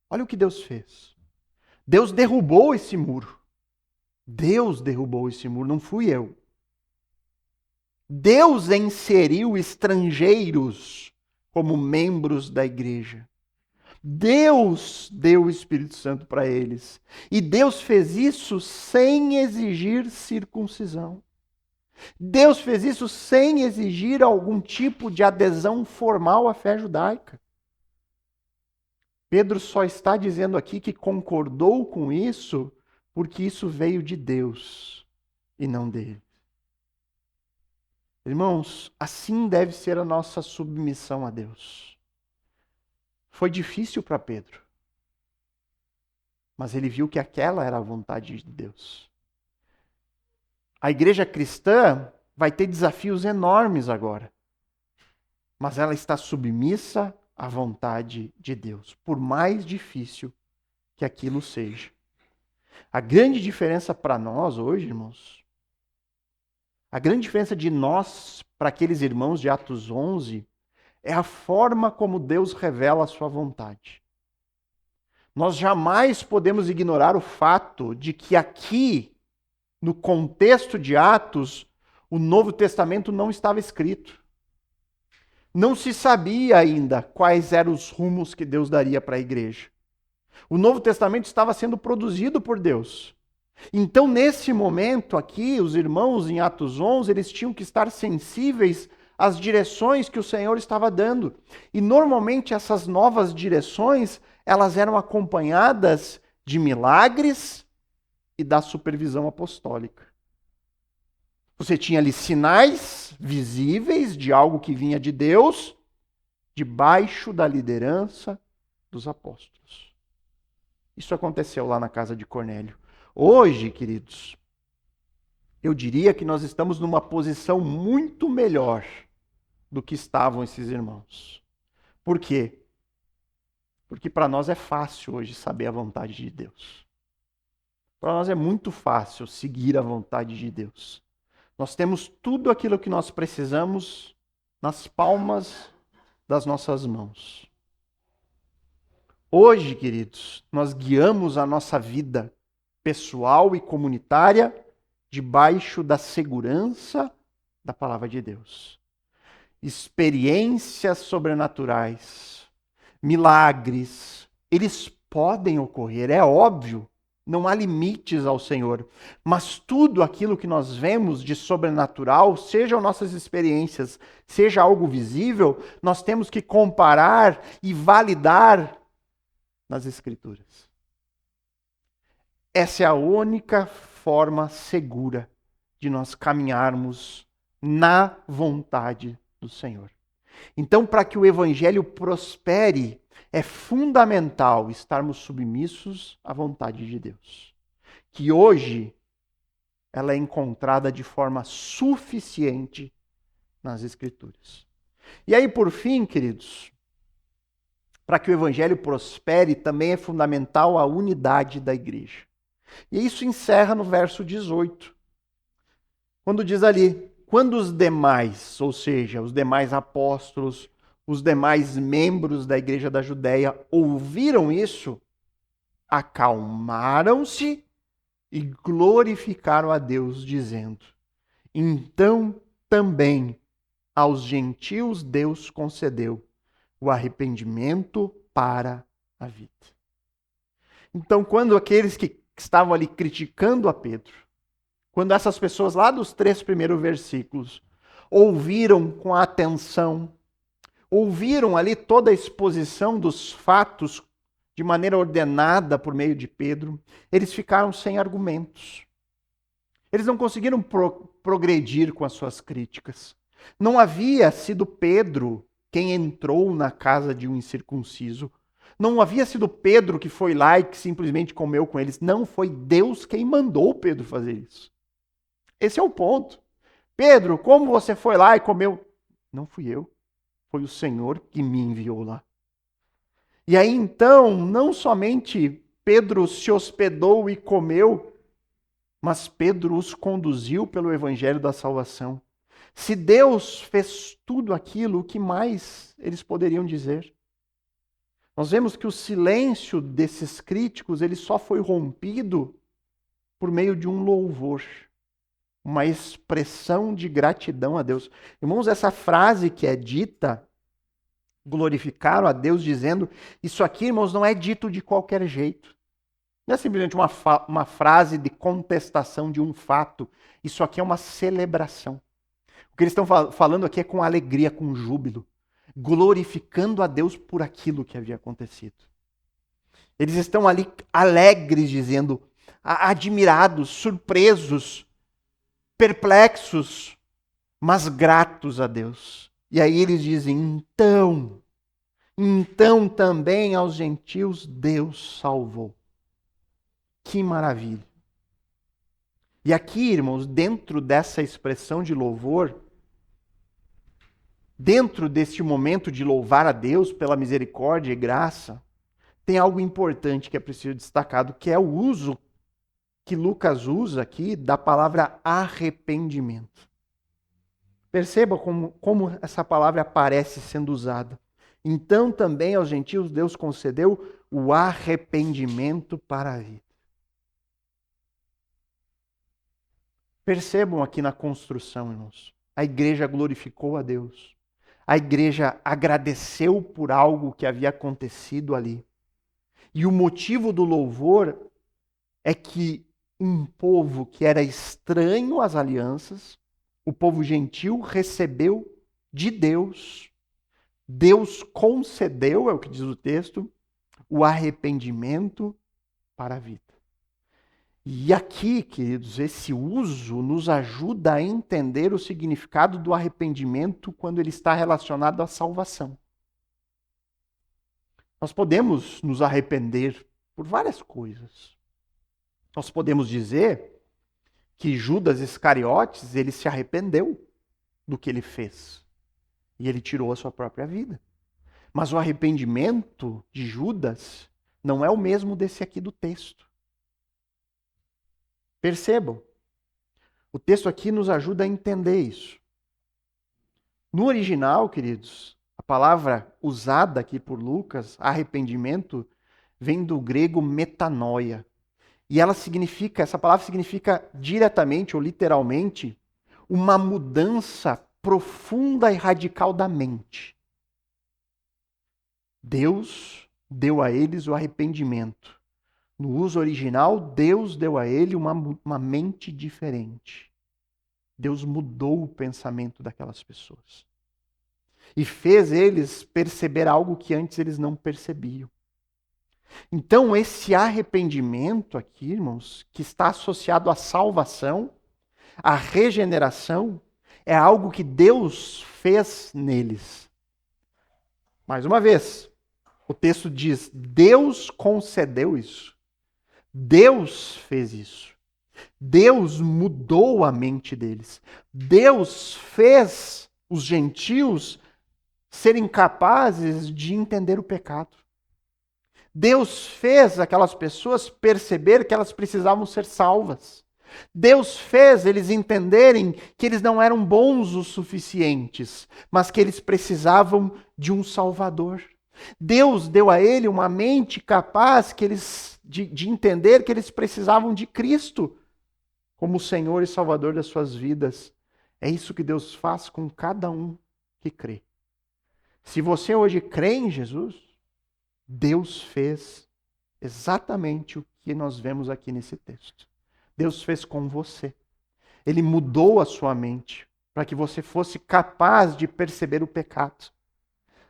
S1: o que Deus fez. Deus derrubou esse muro. Deus derrubou esse muro, não fui eu. Deus inseriu estrangeiros como membros da igreja. Deus deu o Espírito Santo para eles. E Deus fez isso sem exigir circuncisão. Deus fez isso sem exigir algum tipo de adesão formal à fé judaica. Pedro só está dizendo aqui que concordou com isso porque isso veio de Deus e não dele. Irmãos, assim deve ser a nossa submissão a Deus. Foi difícil para Pedro, mas ele viu que aquela era a vontade de Deus. A igreja cristã vai ter desafios enormes agora, mas ela está submissa à vontade de Deus, por mais difícil que aquilo seja. A grande diferença para nós hoje, irmãos, a grande diferença de nós para aqueles irmãos de Atos 11 é a forma como Deus revela a sua vontade. Nós jamais podemos ignorar o fato de que aqui, no contexto de Atos, o Novo Testamento não estava escrito. Não se sabia ainda quais eram os rumos que Deus daria para a igreja. O Novo Testamento estava sendo produzido por Deus. Então, nesse momento aqui, os irmãos em Atos 11, eles tinham que estar sensíveis às direções que o Senhor estava dando. E normalmente essas novas direções, elas eram acompanhadas de milagres e da supervisão apostólica. Você tinha ali sinais visíveis de algo que vinha de Deus, debaixo da liderança dos apóstolos. Isso aconteceu lá na casa de Cornélio. Hoje, queridos, eu diria que nós estamos numa posição muito melhor do que estavam esses irmãos. Por quê? Porque para nós é fácil hoje saber a vontade de Deus. Para nós é muito fácil seguir a vontade de Deus. Nós temos tudo aquilo que nós precisamos nas palmas das nossas mãos. Hoje, queridos, nós guiamos a nossa vida pessoal e comunitária debaixo da segurança da palavra de Deus. Experiências sobrenaturais, milagres, eles podem ocorrer, é óbvio. Não há limites ao Senhor. Mas tudo aquilo que nós vemos de sobrenatural, sejam nossas experiências, seja algo visível, nós temos que comparar e validar nas Escrituras. Essa é a única forma segura de nós caminharmos na vontade do Senhor. Então, para que o Evangelho prospere, é fundamental estarmos submissos à vontade de Deus. Que hoje ela é encontrada de forma suficiente nas Escrituras. E aí, por fim, queridos, para que o Evangelho prospere, também é fundamental a unidade da igreja. E isso encerra no verso 18. Quando diz ali, quando os demais, ou seja, os demais apóstolos, os demais membros da igreja da Judéia ouviram isso, acalmaram-se e glorificaram a Deus, dizendo: então também aos gentios Deus concedeu o arrependimento para a vida. Então, quando aqueles que estavam ali criticando a Pedro, quando essas pessoas lá dos 3 primeiros versículos ouviram com atenção, ouviram ali toda a exposição dos fatos de maneira ordenada por meio de Pedro, eles ficaram sem argumentos. Eles não conseguiram progredir com as suas críticas. Não havia sido Pedro quem entrou na casa de um incircunciso. Não havia sido Pedro que foi lá e que simplesmente comeu com eles. Não, foi Deus quem mandou Pedro fazer isso. Esse é o ponto. Pedro, como você foi lá e comeu? Não fui eu. Foi o Senhor que me enviou lá. E aí então, não somente Pedro se hospedou e comeu, mas Pedro os conduziu pelo evangelho da salvação. Se Deus fez tudo aquilo, o que mais eles poderiam dizer? Nós vemos que o silêncio desses críticos, ele só foi rompido por meio de um louvor, uma expressão de gratidão a Deus. Irmãos, essa frase que é dita, glorificaram a Deus dizendo, isso aqui, irmãos, não é dito de qualquer jeito. Não é simplesmente uma frase de contestação de um fato. Isso aqui é uma celebração. O que eles estão falando aqui é com alegria, com júbilo, glorificando a Deus por aquilo que havia acontecido. Eles estão ali alegres, dizendo, admirados, surpresos, perplexos, mas gratos a Deus. E aí eles dizem, então também aos gentios Deus salvou. Que maravilha. E aqui, irmãos, dentro dessa expressão de louvor, dentro deste momento de louvar a Deus pela misericórdia e graça, tem algo importante que é preciso destacar, que é o uso que Lucas usa aqui da palavra arrependimento. Perceba como essa palavra aparece sendo usada. Então também aos gentios Deus concedeu o arrependimento para a vida. Percebam aqui na construção, irmãos. A igreja glorificou a Deus. A igreja agradeceu por algo que havia acontecido ali. E o motivo do louvor é que um povo que era estranho às alianças, o povo gentil, recebeu de Deus. Deus concedeu, é o que diz o texto, o arrependimento para a vida. E aqui, queridos, esse uso nos ajuda a entender o significado do arrependimento quando ele está relacionado à salvação. Nós podemos nos arrepender por várias coisas. Nós podemos dizer que Judas Iscariotes, ele se arrependeu do que ele fez. E ele tirou a sua própria vida. Mas o arrependimento de Judas não é o mesmo desse aqui do texto. Percebam, o texto aqui nos ajuda a entender isso. No original, queridos, a palavra usada aqui por Lucas, arrependimento, vem do grego metanoia. E essa palavra significa diretamente ou literalmente uma mudança profunda e radical da mente. Deus deu a eles o arrependimento. No uso original, Deus deu a ele uma mente diferente. Deus mudou o pensamento daquelas pessoas. E fez eles perceber algo que antes eles não percebiam. Então, esse arrependimento aqui, irmãos, que está associado à salvação, à regeneração, é algo que Deus fez neles. Mais uma vez, o texto diz, Deus concedeu isso. Deus fez isso. Deus mudou a mente deles. Deus fez os gentios serem capazes de entender o pecado. Deus fez aquelas pessoas perceber que elas precisavam ser salvas. Deus fez eles entenderem que eles não eram bons o suficientes, mas que eles precisavam de um Salvador. Deus deu a ele uma mente capaz de entender que eles precisavam de Cristo como Senhor e Salvador das suas vidas. É isso que Deus faz com cada um que crê. Se você hoje crê em Jesus, Deus fez exatamente o que nós vemos aqui nesse texto. Deus fez com você. Ele mudou a sua mente para que você fosse capaz de perceber o pecado,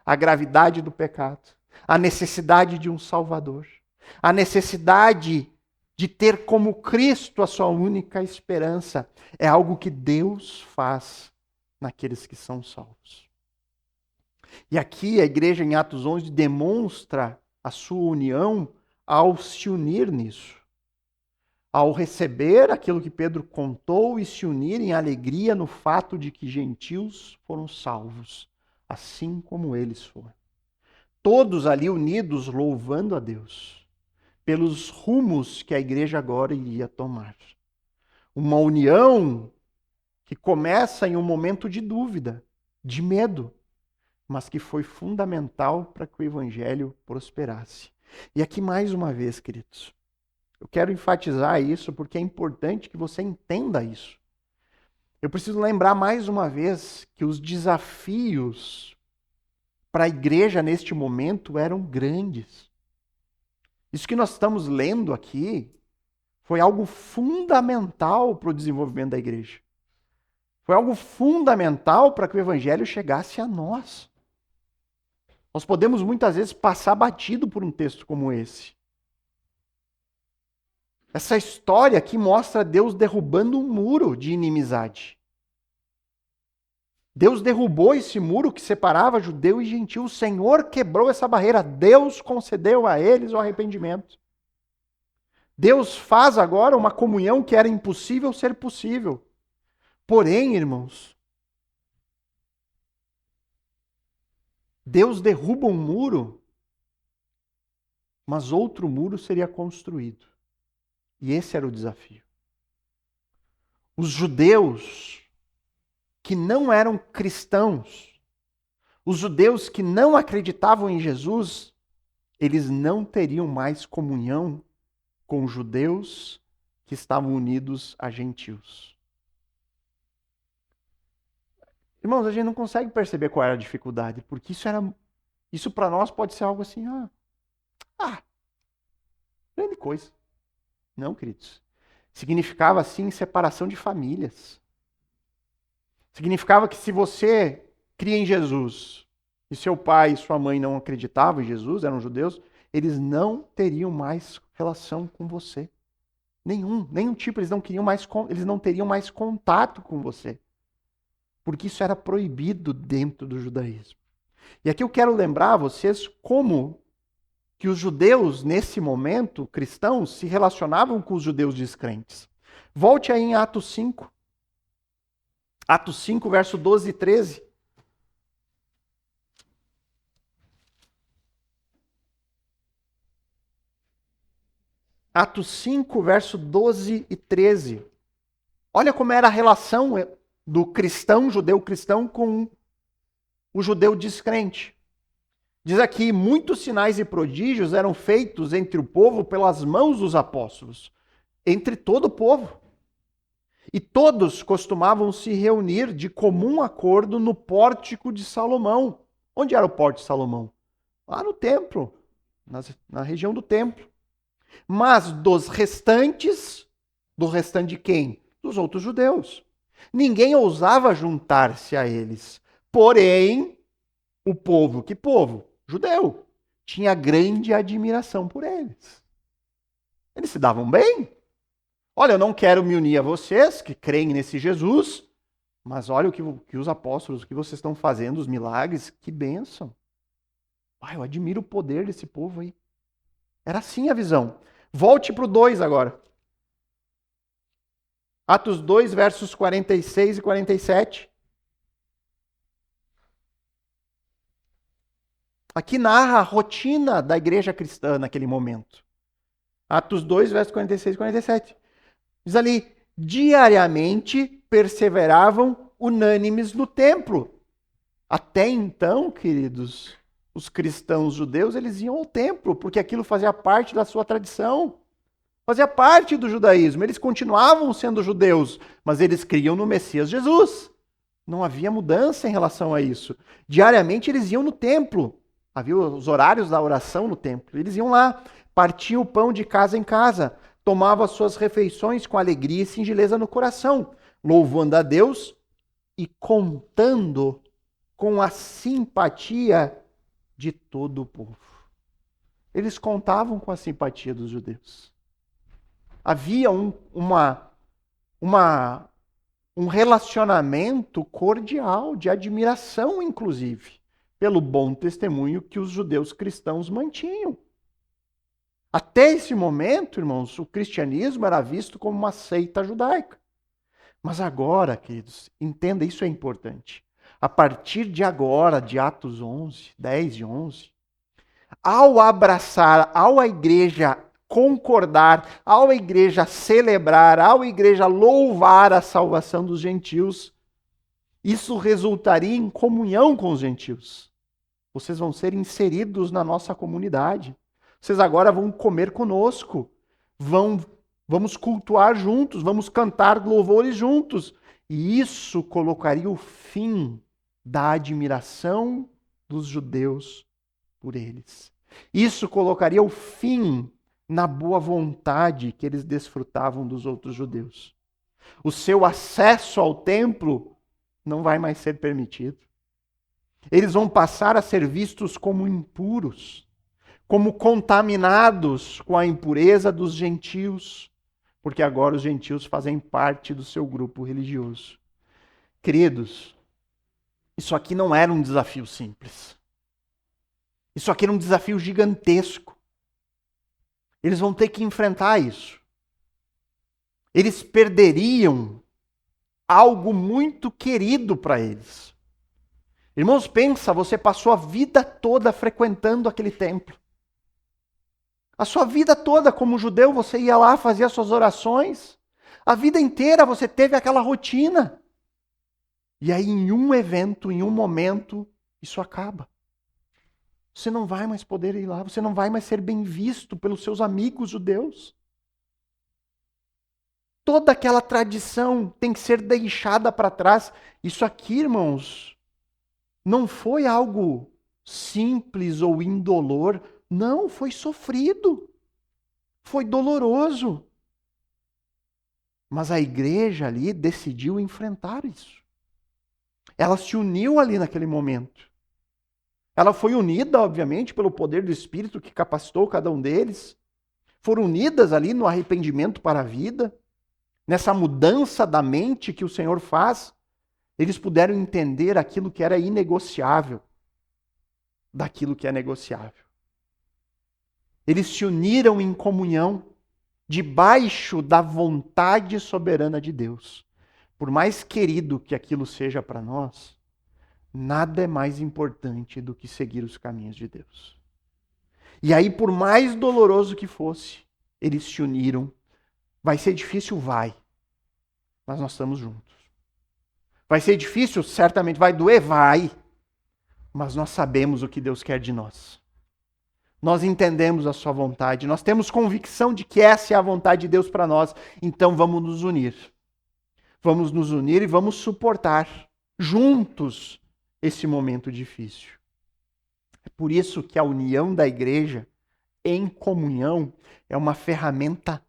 S1: a gravidade do pecado, a necessidade de um Salvador, a necessidade de ter como Cristo a sua única esperança. É algo que Deus faz naqueles que são salvos. E aqui a igreja em Atos 11 demonstra a sua união ao se unir nisso. Ao receber aquilo que Pedro contou e se unir em alegria no fato de que gentios foram salvos, assim como eles foram. Todos ali unidos louvando a Deus pelos rumos que a igreja agora iria tomar. Uma união que começa em um momento de dúvida, de medo, mas que foi fundamental para que o evangelho prosperasse. E aqui mais uma vez, queridos, eu quero enfatizar isso porque é importante que você entenda isso. Eu preciso lembrar mais uma vez que os desafios para a igreja neste momento eram grandes. Isso que nós estamos lendo aqui foi algo fundamental para o desenvolvimento da igreja. Foi algo fundamental para que o evangelho chegasse a nós. Nós podemos muitas vezes passar batido por um texto como esse. Essa história aqui mostra Deus derrubando um muro de inimizade. Deus derrubou esse muro que separava judeu e gentil. O Senhor quebrou essa barreira. Deus concedeu a eles o arrependimento. Deus faz agora uma comunhão que era impossível ser possível. Porém, irmãos, Deus derruba um muro, mas outro muro seria construído. E esse era o desafio. Os judeus que não eram cristãos, os judeus que não acreditavam em Jesus, eles não teriam mais comunhão com os judeus que estavam unidos a gentios. Irmãos, a gente não consegue perceber qual era a dificuldade, porque isso para nós pode ser algo assim, grande coisa. Não, queridos. Significava, assim, separação de famílias. Significava que se você cria em Jesus e seu pai e sua mãe não acreditavam em Jesus, eram judeus, eles não teriam mais relação com você. Nenhum tipo, eles não teriam mais contato com você. Porque isso era proibido dentro do judaísmo. E aqui eu quero lembrar a vocês como que os judeus, nesse momento, cristãos, se relacionavam com os judeus descrentes. Volte aí em Atos 5. Atos 5, verso 12 e 13. Atos 5, verso 12 e 13. Olha como era a relação do cristão, judeu cristão, com o judeu descrente. Diz aqui, muitos sinais e prodígios eram feitos entre o povo pelas mãos dos apóstolos, entre todo o povo. E todos costumavam se reunir de comum acordo no pórtico de Salomão. Onde era o pórtico de Salomão? Lá no templo, na região do templo. Mas do restante de quem? Dos outros judeus. Ninguém ousava juntar-se a eles. Porém, o povo, que povo? Judeu. Tinha grande admiração por eles. Eles se davam bem. Olha, eu não quero me unir a vocês que creem nesse Jesus, mas olha o que os apóstolos, o que vocês estão fazendo, os milagres, que bênção. Eu admiro o poder desse povo aí. Era assim a visão. Volte para o 2 agora. Atos 2, versos 46 e 47. Aqui narra a rotina da igreja cristã naquele momento. Atos 2, versos 46 e 47. Diz ali, diariamente perseveravam unânimes no templo. Até então, queridos, os cristãos judeus, eles iam ao templo, porque aquilo fazia parte da sua tradição. Fazia parte do judaísmo. Eles continuavam sendo judeus, mas eles criam no Messias Jesus. Não havia mudança em relação a isso. Diariamente eles iam no templo. Havia os horários da oração no templo. Eles iam lá, partiam o pão de casa em casa, tomavam as suas refeições com alegria e singeleza no coração, louvando a Deus e contando com a simpatia de todo o povo. Eles contavam com a simpatia dos judeus. Havia um relacionamento cordial, de admiração, inclusive, pelo bom testemunho que os judeus cristãos mantinham. Até esse momento, irmãos, o cristianismo era visto como uma seita judaica. Mas agora, queridos, entenda, isso é importante. A partir de agora, de Atos 11, 10 e 11, ao a igreja concordar, ao a igreja celebrar, ao a igreja louvar a salvação dos gentios, isso resultaria em comunhão com os gentios. Vocês vão ser inseridos na nossa comunidade. Vocês agora vão comer conosco. Vamos cultuar juntos, vamos cantar louvores juntos. E isso colocaria o fim da admiração dos judeus por eles. Isso colocaria o fim na boa vontade que eles desfrutavam dos outros judeus. O seu acesso ao templo não vai mais ser permitido. Eles vão passar a ser vistos como impuros, como contaminados com a impureza dos gentios, porque agora os gentios fazem parte do seu grupo religioso. Queridos, isso aqui não era um desafio simples. Isso aqui era um desafio gigantesco. Eles vão ter que enfrentar isso. Eles perderiam algo muito querido para eles. Irmãos, pensa, você passou a vida toda frequentando aquele templo. A sua vida toda como judeu, você ia lá, fazia suas orações. A vida inteira você teve aquela rotina. E aí em um evento, em um momento, isso acaba. Você não vai mais poder ir lá, você não vai mais ser bem visto pelos seus amigos judeus. Toda aquela tradição tem que ser deixada para trás. Isso aqui, irmãos, não foi algo simples ou indolor. Não, foi sofrido. Foi doloroso. Mas a igreja ali decidiu enfrentar isso. Ela se uniu ali naquele momento. Ela foi unida, obviamente, pelo poder do Espírito que capacitou cada um deles. Foram unidas ali no arrependimento para a vida. Nessa mudança da mente que o Senhor faz, eles puderam entender aquilo que era inegociável daquilo que é negociável. Eles se uniram em comunhão debaixo da vontade soberana de Deus. Por mais querido que aquilo seja para nós, nada é mais importante do que seguir os caminhos de Deus. E aí, por mais doloroso que fosse, eles se uniram. Vai ser difícil? Vai. Mas nós estamos juntos. Vai ser difícil? Certamente. Vai doer? Vai. Mas nós sabemos o que Deus quer de nós. Nós entendemos a sua vontade. Nós temos convicção de que essa é a vontade de Deus para nós. Então vamos nos unir. Vamos nos unir e vamos suportar juntos esse momento difícil. É por isso que a união da igreja em comunhão é uma ferramenta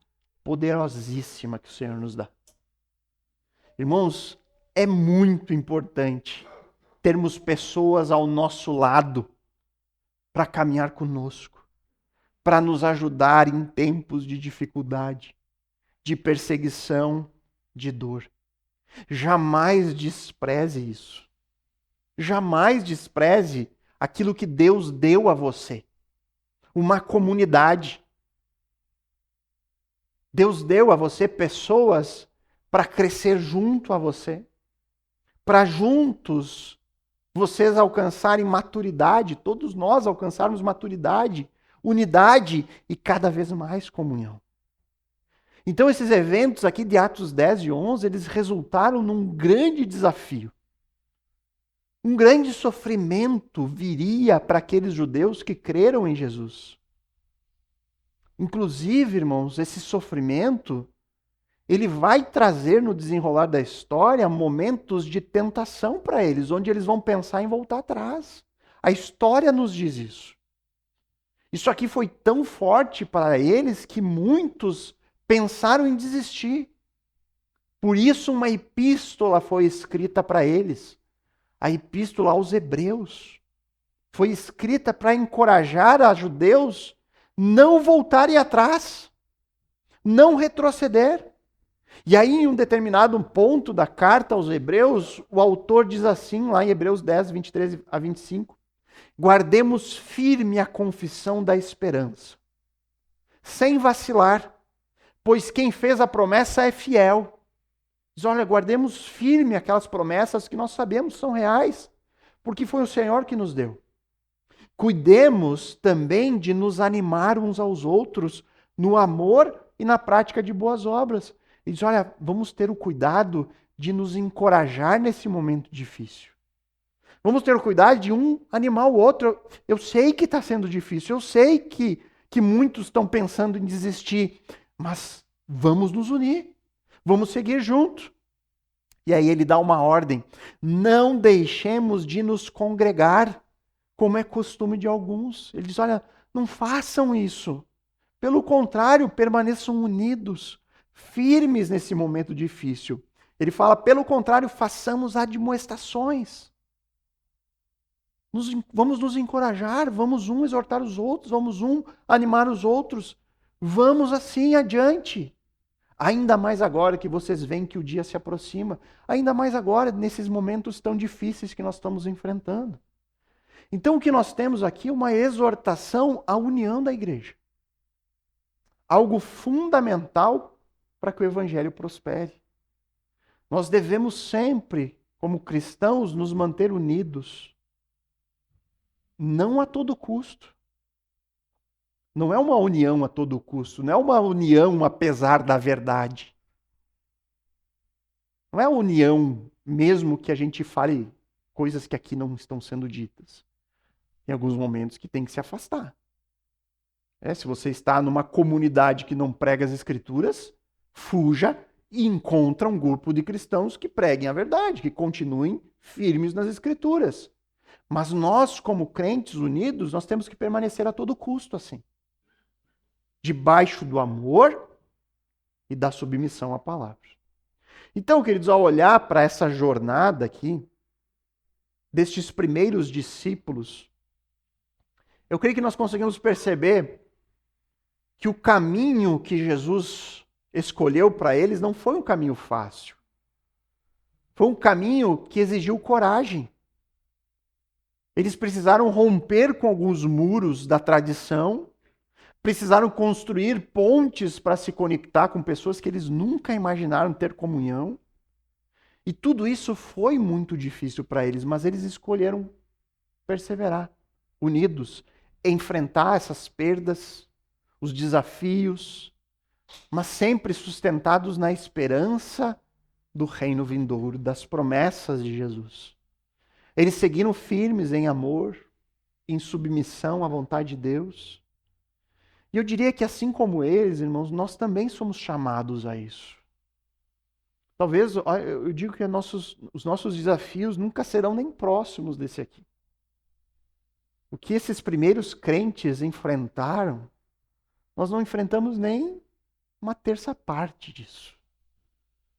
S1: poderosíssima que o Senhor nos dá. Irmãos, é muito importante termos pessoas ao nosso lado para caminhar conosco, para nos ajudar em tempos de dificuldade, de perseguição, de dor. Jamais despreze isso. Jamais despreze aquilo que Deus deu a você. Uma comunidade. Deus deu a você pessoas para crescer junto a você. Para juntos vocês alcançarem maturidade, todos nós alcançarmos maturidade, unidade e cada vez mais comunhão. Então esses eventos aqui de Atos 10 e 11, eles resultaram num grande desafio. Um grande sofrimento viria para aqueles judeus que creram em Jesus. Inclusive, irmãos, esse sofrimento, ele vai trazer no desenrolar da história momentos de tentação para eles, onde eles vão pensar em voltar atrás. A história nos diz isso. Isso aqui foi tão forte para eles que muitos pensaram em desistir. Por isso uma epístola foi escrita para eles. A epístola aos Hebreus foi escrita para encorajar a judeus não voltarem atrás, não retroceder. E aí, em um determinado ponto da carta aos Hebreus, o autor diz assim, lá em Hebreus 10, 23 a 25, guardemos firme a confissão da esperança, sem vacilar, pois quem fez a promessa é fiel. Diz, olha, guardemos firme aquelas promessas que nós sabemos são reais, porque foi o Senhor que nos deu. Cuidemos também de nos animar uns aos outros, no amor e na prática de boas obras. Ele diz, olha, vamos ter o cuidado de nos encorajar nesse momento difícil. Vamos ter o cuidado de um animar o outro. Eu sei que está sendo difícil, eu sei que muitos estão pensando em desistir, mas vamos nos unir, vamos seguir juntos. E aí ele dá uma ordem: não deixemos de nos congregar, como é costume de alguns. Ele diz, olha, não façam isso. Pelo contrário, permaneçam unidos, firmes nesse momento difícil. Ele fala, pelo contrário, façamos admoestações. Vamos nos encorajar, vamos um exortar os outros, vamos um animar os outros. Vamos assim adiante. Ainda mais agora que vocês veem que o dia se aproxima. Ainda mais agora, nesses momentos tão difíceis que nós estamos enfrentando. Então o que nós temos aqui é uma exortação à união da igreja. Algo fundamental para que o evangelho prospere. Nós devemos sempre, como cristãos, nos manter unidos. Não a todo custo. Não é uma união a todo custo, não é uma união apesar da verdade. Não é a união mesmo que a gente fale coisas que aqui não estão sendo ditas. Em alguns momentos que tem que se afastar. Se você está numa comunidade que não prega as escrituras, fuja e encontra um grupo de cristãos que preguem a verdade, que continuem firmes nas escrituras. Mas nós, como crentes unidos, nós temos que permanecer a todo custo assim. Debaixo do amor e da submissão à palavra. Então, queridos, ao olhar para essa jornada aqui, destes primeiros discípulos, eu creio que nós conseguimos perceber que o caminho que Jesus escolheu para eles não foi um caminho fácil. Foi um caminho que exigiu coragem. Eles precisaram romper com alguns muros da tradição, precisaram construir pontes para se conectar com pessoas que eles nunca imaginaram ter comunhão. E tudo isso foi muito difícil para eles, mas eles escolheram perseverar, unidos, enfrentar essas perdas, os desafios, mas sempre sustentados na esperança do reino vindouro, das promessas de Jesus. Eles seguiram firmes em amor, em submissão à vontade de Deus. E eu diria que assim como eles, irmãos, nós também somos chamados a isso. Talvez, eu digo que os nossos desafios nunca serão nem próximos desse aqui. O que esses primeiros crentes enfrentaram, nós não enfrentamos nem uma terça parte disso.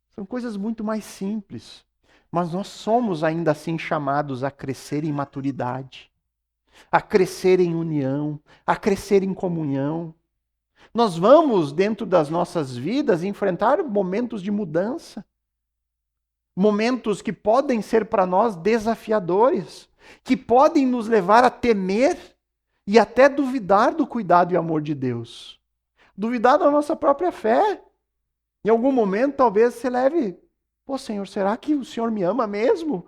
S1: São coisas muito mais simples. Mas nós somos ainda assim chamados a crescer em maturidade, a crescer em união, a crescer em comunhão. Nós vamos, dentro das nossas vidas, enfrentar momentos de mudança. Momentos que podem ser para nós desafiadores, que podem nos levar a temer e até duvidar do cuidado e amor de Deus. Duvidar da nossa própria fé. Em algum momento, talvez você leve, pô, Senhor, será que o Senhor me ama mesmo?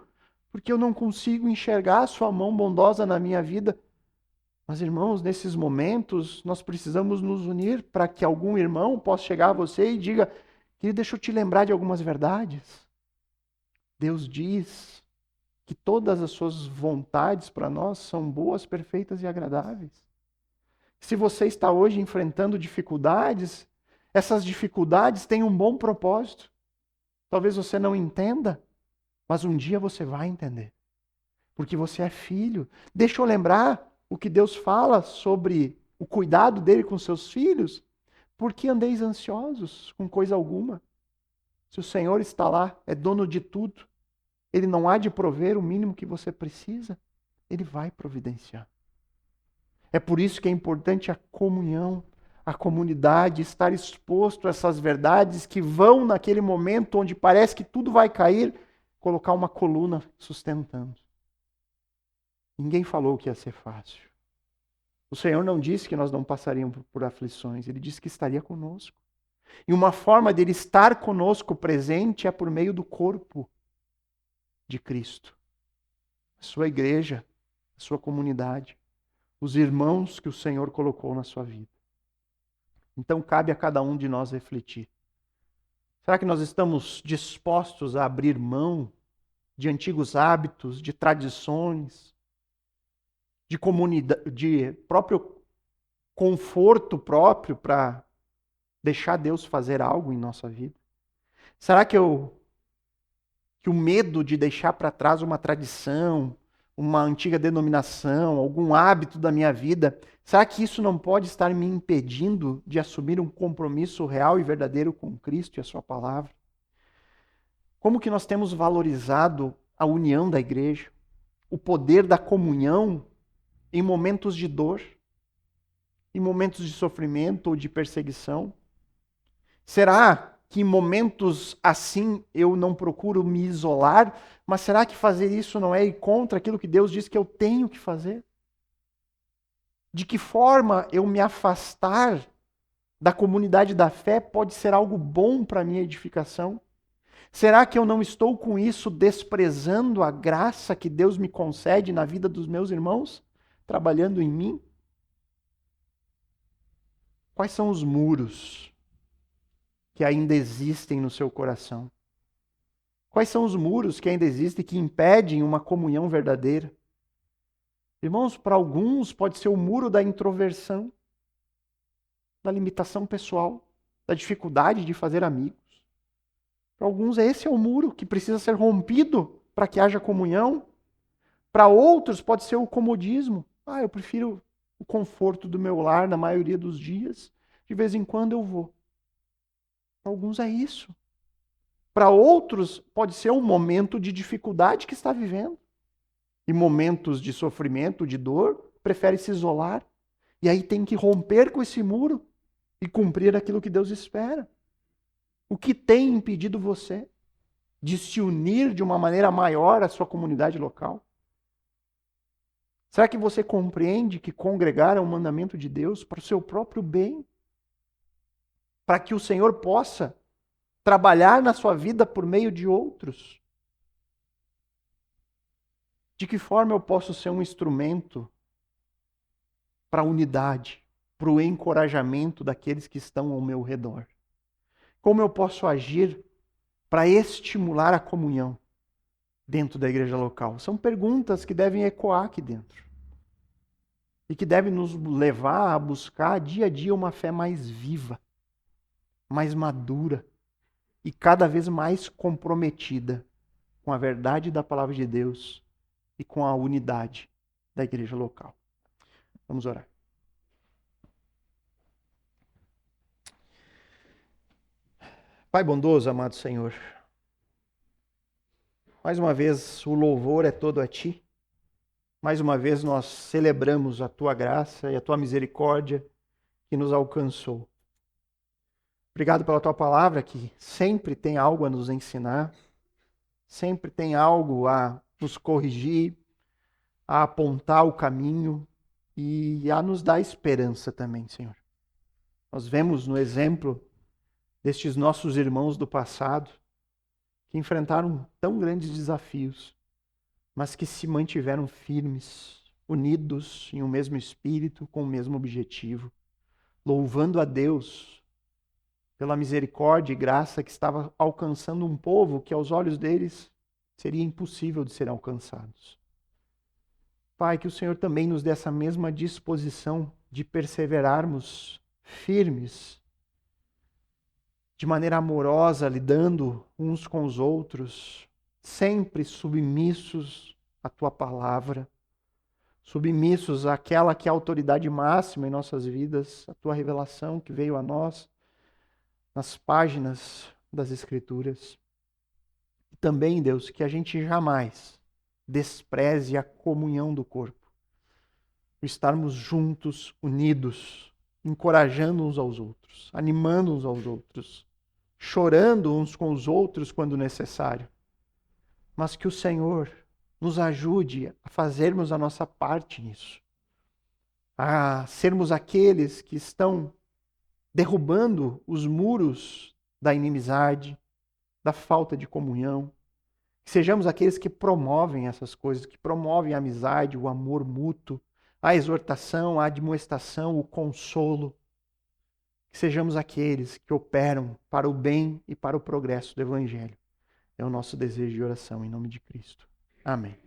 S1: Porque eu não consigo enxergar a sua mão bondosa na minha vida. Mas, irmãos, nesses momentos, nós precisamos nos unir para que algum irmão possa chegar a você e diga, querido, deixa eu te lembrar de algumas verdades. Deus diz que todas as suas vontades para nós são boas, perfeitas e agradáveis. Se você está hoje enfrentando dificuldades, essas dificuldades têm um bom propósito. Talvez você não entenda, mas um dia você vai entender. Porque você é filho. Deixa eu lembrar o que Deus fala sobre o cuidado dele com seus filhos. Por que andeis ansiosos com coisa alguma? Se o Senhor está lá, é dono de tudo, Ele não há de prover o mínimo que você precisa, Ele vai providenciar. É por isso que é importante a comunhão, a comunidade, estar exposto a essas verdades que vão, naquele momento onde parece que tudo vai cair, colocar uma coluna sustentando. Ninguém falou que ia ser fácil. O Senhor não disse que nós não passaríamos por aflições, Ele disse que estaria conosco. E uma forma dele estar conosco presente é por meio do corpo de Cristo. A sua igreja, a sua comunidade, os irmãos que o Senhor colocou na sua vida. Então cabe a cada um de nós refletir. Será que nós estamos dispostos a abrir mão de antigos hábitos, de tradições, de comunidade, de próprio conforto próprio para deixar Deus fazer algo em nossa vida? Será que o medo de deixar para trás uma tradição, uma antiga denominação, algum hábito da minha vida, será que isso não pode estar me impedindo de assumir um compromisso real e verdadeiro com Cristo e a sua palavra? Como que nós temos valorizado a união da igreja, o poder da comunhão em momentos de dor, em momentos de sofrimento ou de perseguição? Será que em momentos assim eu não procuro me isolar, mas será que fazer isso não é ir contra aquilo que Deus diz que eu tenho que fazer? De que forma eu me afastar da comunidade da fé pode ser algo bom para a minha edificação? Será que eu não estou com isso desprezando a graça que Deus me concede na vida dos meus irmãos, trabalhando em mim? Quais são os muros que ainda existem no seu coração? Quais são os muros que ainda existem que impedem uma comunhão verdadeira? Irmãos, para alguns pode ser o muro da introversão, da limitação pessoal, da dificuldade de fazer amigos. Para alguns esse é o muro que precisa ser rompido para que haja comunhão. Para outros pode ser o comodismo. Eu prefiro o conforto do meu lar na maioria dos dias. De vez em quando eu vou. Para alguns é isso. Para outros pode ser um momento de dificuldade que está vivendo. Em momentos de sofrimento, de dor, prefere se isolar. E aí tem que romper com esse muro e cumprir aquilo que Deus espera. O que tem impedido você de se unir de uma maneira maior à sua comunidade local? Será que você compreende que congregar é um mandamento de Deus para o seu próprio bem? Para que o Senhor possa trabalhar na sua vida por meio de outros? De que forma eu posso ser um instrumento para a unidade, para o encorajamento daqueles que estão ao meu redor? Como eu posso agir para estimular a comunhão dentro da igreja local? São perguntas que devem ecoar aqui dentro. E que devem nos levar a buscar dia a dia uma fé mais viva, mais madura e cada vez mais comprometida com a verdade da palavra de Deus e com a unidade da igreja local. Vamos orar. Pai bondoso, amado Senhor, mais uma vez o louvor é todo a Ti. Mais uma vez nós celebramos a Tua graça e a Tua misericórdia que nos alcançou. Obrigado pela Tua palavra que sempre tem algo a nos ensinar, sempre tem algo a nos corrigir, a apontar o caminho e a nos dar esperança também, Senhor. Nós vemos no exemplo destes nossos irmãos do passado que enfrentaram tão grandes desafios, mas que se mantiveram firmes, unidos em um mesmo espírito, com o mesmo objetivo, louvando a Deus pela misericórdia e graça que estava alcançando um povo que aos olhos deles seria impossível de ser alcançados. Pai, que o Senhor também nos dê essa mesma disposição de perseverarmos firmes, de maneira amorosa, lidando uns com os outros, sempre submissos à Tua palavra, submissos àquela que é a autoridade máxima em nossas vidas, a Tua revelação que veio a nós nas páginas das Escrituras. E também, Deus, que a gente jamais despreze a comunhão do corpo, o estarmos juntos, unidos, encorajando uns aos outros, animando uns aos outros, chorando uns com os outros quando necessário. Mas que o Senhor nos ajude a fazermos a nossa parte nisso, a sermos aqueles que estão derrubando os muros da inimizade, da falta de comunhão, que sejamos aqueles que promovem essas coisas, que promovem a amizade, o amor mútuo, a exortação, a admoestação, o consolo. Que sejamos aqueles que operam para o bem e para o progresso do Evangelho. É o nosso desejo de oração em nome de Cristo. Amém.